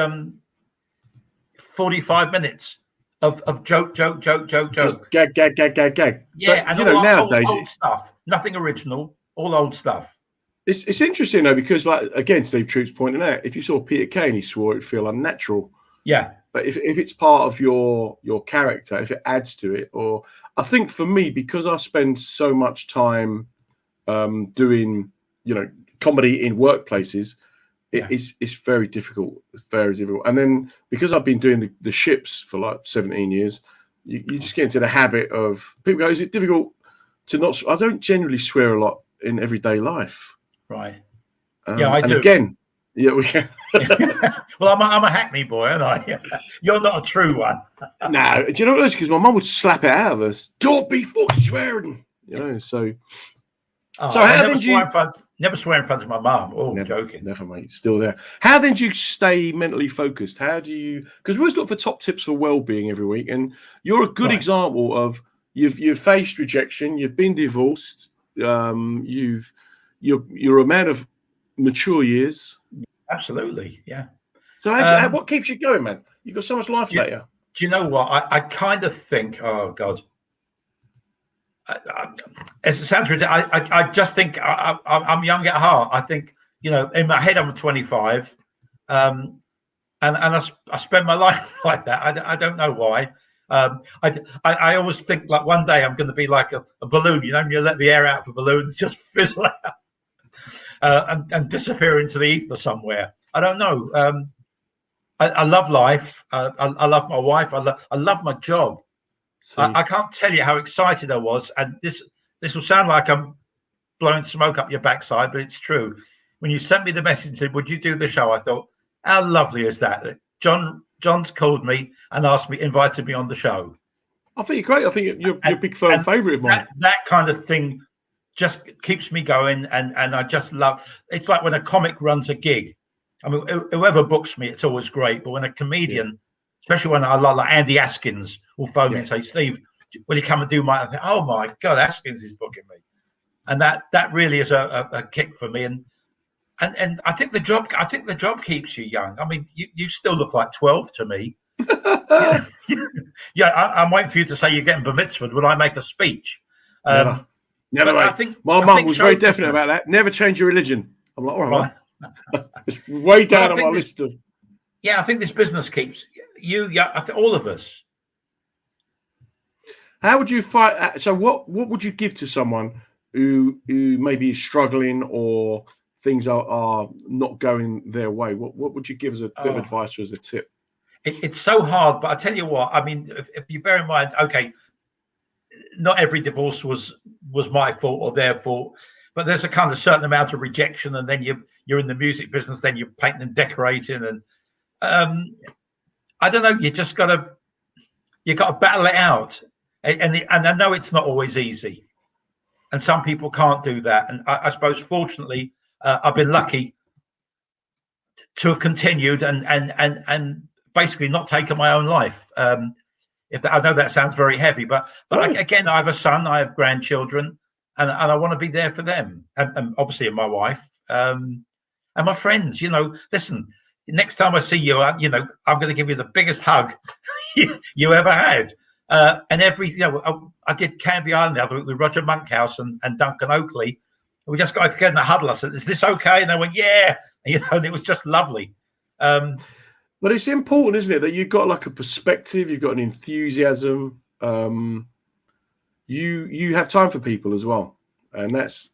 45 minutes of joke. Just gag. Yeah, but, and nowadays old stuff. Nothing original, all old stuff. It's interesting though, because again, Steve Troop's pointing out, if you saw Peter Kay and he swore, it'd feel unnatural. Yeah. But if it's part of your character, if it adds to it, or I think for me, because I spend so much time doing, comedy in workplaces, it's very difficult. It's very difficult. And then because I've been doing the ships for like 17 years, you just get into the habit of people go, is it difficult to not? I don't generally swear a lot in everyday life. Right. Yeah, I do. And again, we can. Well, I'm a Hackney boy, aren't I? You're not a true one. No, do you know what it is? Because my mum would slap it out of us. Don't be fucking swearing. So. So how did you? Never swear in front of my mum. Oh, Never, joking. never, mate. Still there. How then do you stay mentally focused? How do you? Because we always look for top tips for well-being every week, and you're a good example of you've faced rejection, you've been divorced, you're a man of mature years. Absolutely, yeah. So what keeps you going, man? You've got so much life later. Do you know what? I kind of think, oh God, as it sounds ridiculous, I just think I'm young at heart. I think, in my head I'm 25, and I spend my life like that. I don't know why. I always think like one day I'm going to be like a balloon. You let the air out of a balloon and just fizzle out and disappear into the ether somewhere. I don't know. I love life. I love my wife. I love my job. I can't tell you how excited I was, and this will sound like I'm blowing smoke up your backside, but it's true. When you sent me the message and said, "Would you do the show?" I thought, how lovely is that? John's called me and invited me on the show. I think you're great. I think you're a big fan favourite of mine. That kind of thing just keeps me going, and I just love. It's like when a comic runs a gig. I mean, whoever books me, it's always great. But when a comedian, especially when I like Andy Askins, will phone me and say, "Steve, will you come and do my?" I think, oh my God, Askins is booking me, and that really is a kick for me. And I think the job keeps you young. I mean, you still look like 12 to me. I'm waiting for you to say you're getting bar mitzvahed when I make a speech. Never, mate. My mum was very definite about that. Never change your religion. I'm like, all right. It's way down on my list of. Yeah, I think this business keeps you. Yeah, I think all of us. How would you fight? So, what would you give to someone who maybe is struggling or things are not going their way? What would you give as a bit of advice or as a tip? It's so hard, but I tell you what. I mean, if you bear in mind, okay, not every divorce was my fault or their fault, but there's a kind of certain amount of rejection, and then you're in the music business, then you're painting and decorating, and I don't know. You just got to battle it out, and I know it's not always easy, and some people can't do that. And I suppose, fortunately, I've been lucky to have continued and basically not taken my own life. I know that sounds very heavy, but again, I have a son, I have grandchildren, and I want to be there for them, and obviously my wife and my friends. Listen, next time I see you, I'm going to give you the biggest hug you ever had. And I did Canvey Island the other week with Roger Monkhouse and Duncan Oakley. We just got together in the huddle. I said, "Is this okay?" And they went, "Yeah." And it was just lovely. But it's important, isn't it, that you've got like a perspective, you've got an enthusiasm. You have time for people as well, and that's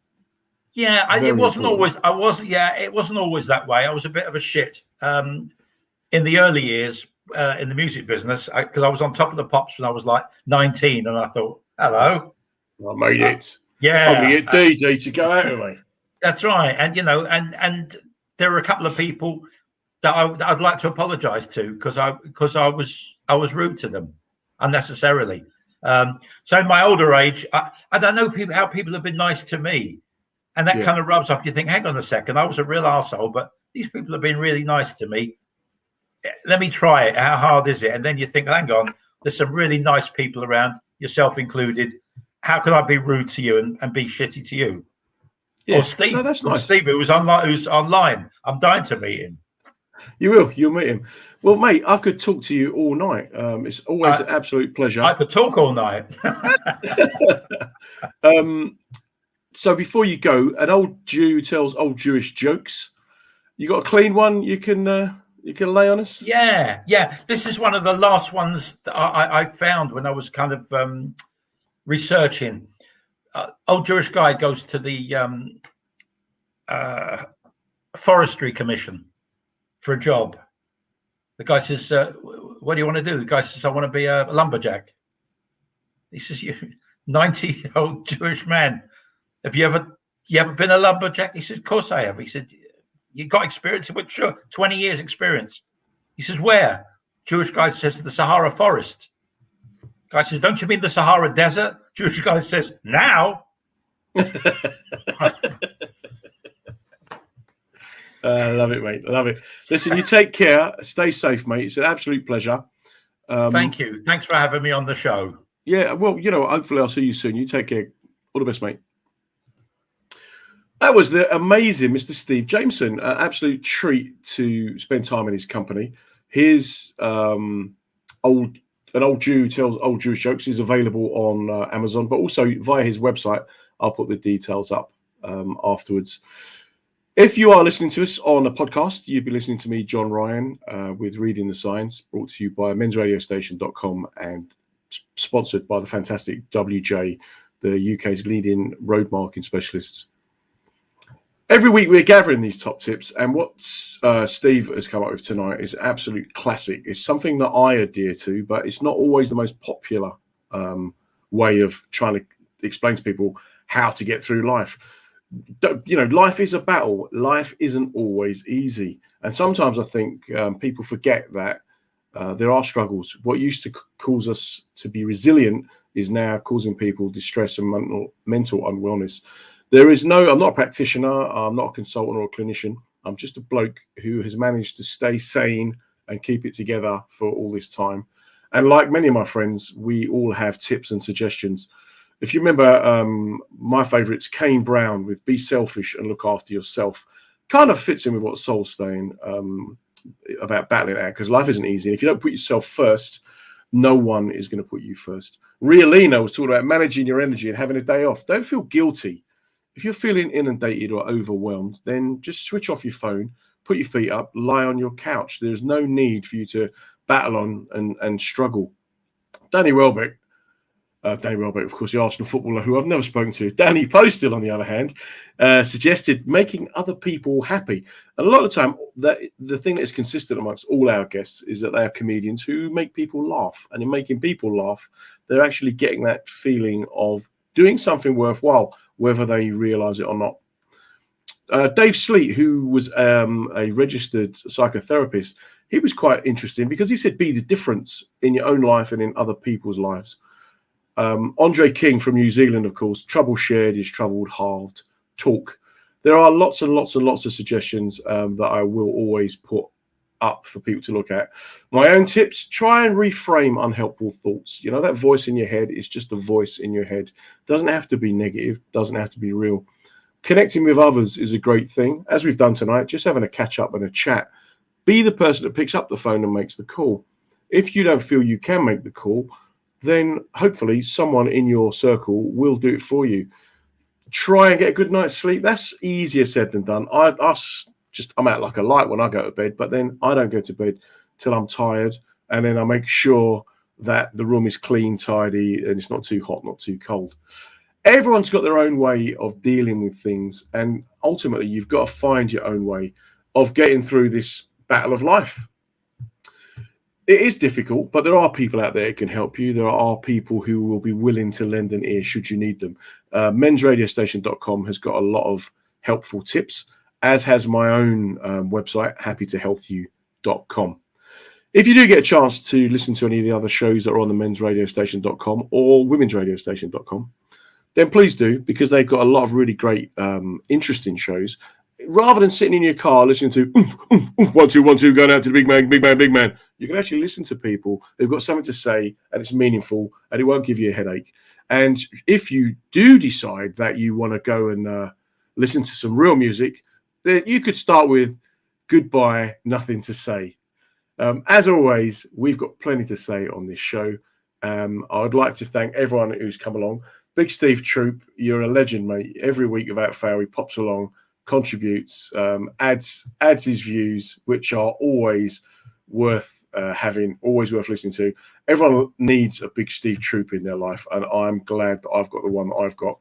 it wasn't important. It wasn't always that way. I was a bit of a shit in the early years in the music business because I was on top of the pops when I was like 19, and I thought, "Hello, I made it." Yeah, I'm gonna get DJ to go out with me. That's right, and and there were a couple of people that I'd like to apologise to because I was rude to them unnecessarily. So in my older age, I don't know how people have been nice to me, and that kind of rubs off. You think, hang on a second, I was a real arsehole, but these people have been really nice to me. Let me try it. How hard is it? And then you think, hang on, there's some really nice people around, yourself included. How could I be rude to you and be shitty to you? Yeah. Or Steve, no, that's nice. Steve, who's online. I'm dying to meet him. You'll meet him. Well, mate, I could talk to you all night. It's always an absolute pleasure. I could talk all night. So before you go, an old Jew tells old Jewish jokes. You got a clean one you can lay on us? Yeah. This is one of the last ones that I found when I was kind of researching. Old Jewish guy goes to the forestry commission for a job. The guy says, "What do you want to do?" The guy says, "I want to be a lumberjack." He says, "You 90-year-old Jewish man, have you ever been a lumberjack?" He says, "Of course I have." He said, "You got experience?" He went, "Sure, 20 years experience." He says, "Where?" Jewish guy says, "The Sahara forest." Guy says, "Don't you mean the Sahara desert?" Jewish guy says, "Now." Love it, mate. Love it. Listen, you take care. Stay safe, mate. It's an absolute pleasure. Thank you. Thanks for having me on the show. Yeah, well, hopefully I'll see you soon. You take care. All the best, mate. That was the amazing Mr. Steve Jameson. An absolute treat to spend time in his company. His An Old Jew Tells Old Jewish Jokes is available on Amazon, but also via his website. I'll put the details up afterwards. If you are listening to us on a podcast, you've been listening to me, John Ryan, with Reading the Signs, brought to you by mensradiostation.com and sponsored by the fantastic WJ, the UK's leading road marking specialists. Every week we're gathering these top tips, and what Steve has come up with tonight is absolute classic. It's something that I adhere to, but it's not always the most popular way of trying to explain to people how to get through life. Life is a battle. Life isn't always easy. And sometimes I think people forget that there are struggles. What used to cause us to be resilient is now causing people distress and mental unwellness. I'm not a practitioner. I'm not a consultant or a clinician. I'm just a bloke who has managed to stay sane and keep it together for all this time. And like many of my friends, we all have tips and suggestions. If you remember, my favourite's Kane Brown with Be Selfish and Look After Yourself. Kind of fits in with what Soul's saying about battling out, because life isn't easy. And if you don't put yourself first, no one is going to put you first. Riolina was talking about managing your energy and having a day off. Don't feel guilty. If you're feeling inundated or overwhelmed, then just switch off your phone, put your feet up, lie on your couch. There's no need for you to battle on and struggle. Danny Welbeck, of course, the Arsenal footballer who I've never spoken to. Danny Postel, on the other hand, suggested making other people happy. And a lot of the time, the thing that is consistent amongst all our guests is that they are comedians who make people laugh. And in making people laugh, they're actually getting that feeling of doing something worthwhile, whether they realise it or not. Dave Sleet, who was a registered psychotherapist, he was quite interesting because he said, be the difference in your own life and in other people's lives. Andre King from New Zealand, of course, trouble shared is troubled halved. Talk. There are lots and lots and lots of suggestions that I will always put up for people to look at. My own tips: try and reframe unhelpful thoughts. That voice in your head is just a voice in your head. Doesn't have to be negative, doesn't have to be real. Connecting with others is a great thing, as we've done tonight, just having a catch up and a chat. Be the person that picks up the phone and makes the call. If you don't feel you can make the call, then hopefully someone in your circle will do it for you. Try and get a good night's sleep. That's easier said than done. I'm out like a light when I go to bed, but then I don't go to bed till I'm tired, and then I make sure that the room is clean, tidy, and it's not too hot, not too cold. Everyone's got their own way of dealing with things, and ultimately you've got to find your own way of getting through this battle of life. It is difficult, but there are people out there who can help you. There are people who will be willing to lend an ear should you need them. Mensradiostation.com has got a lot of helpful tips, as has my own website, happytohealthyou.com. If you do get a chance to listen to any of the other shows that are on the mensradiostation.com or womensradiostation.com, then please do, because they've got a lot of really great, interesting shows. Rather than sitting in your car listening to oof, oof, oof, 1 2 1 2, going out to the big man, big man, big man, you can actually listen to people who've got something to say, and it's meaningful, and it won't give you a headache. And if you do decide that you want to go and listen to some real music, then you could start with Goodbye, Nothing to Say. As always, we've got plenty to say on this show. I'd like to thank everyone who's come along. Big Steve Troop, you're a legend, mate. Every week without fail, he pops along, contributes, adds his views, which are always worth having, always worth listening to. Everyone needs a big Steve Troop in their life, and I'm glad that I've got the one that I've got.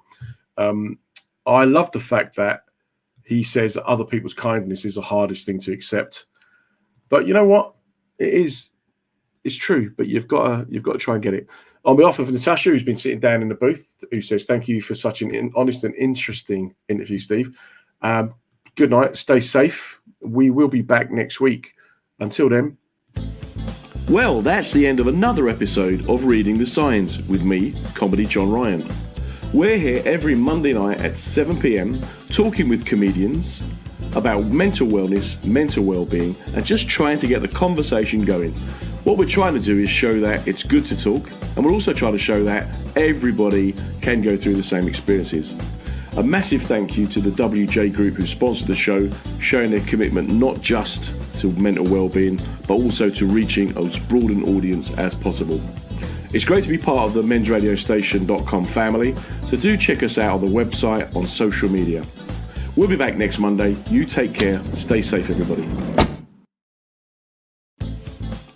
I love the fact that he says that other people's kindness is the hardest thing to accept. But you know what? It's true, but you've got to try and get it. On behalf of Natasha, who's been sitting down in the booth, who says, thank you for such an honest and interesting interview, Steve. Good night. Stay safe. We will be back next week. Until then. Well, that's the end of another episode of Reading the Signs with me, Comedy John Ryan. We're here every Monday night at 7 p.m. talking with comedians about mental wellness, mental well-being, and just trying to get the conversation going. What we're trying to do is show that it's good to talk, and we're also trying to show that everybody can go through the same experiences. A massive thank you to the WJ Group who sponsored the show, showing their commitment not just to mental well-being, but also to reaching as broad an audience as possible. It's great to be part of the mensradiostation.com family, so do check us out on the website, on social media. We'll be back next Monday. You take care. Stay safe, everybody.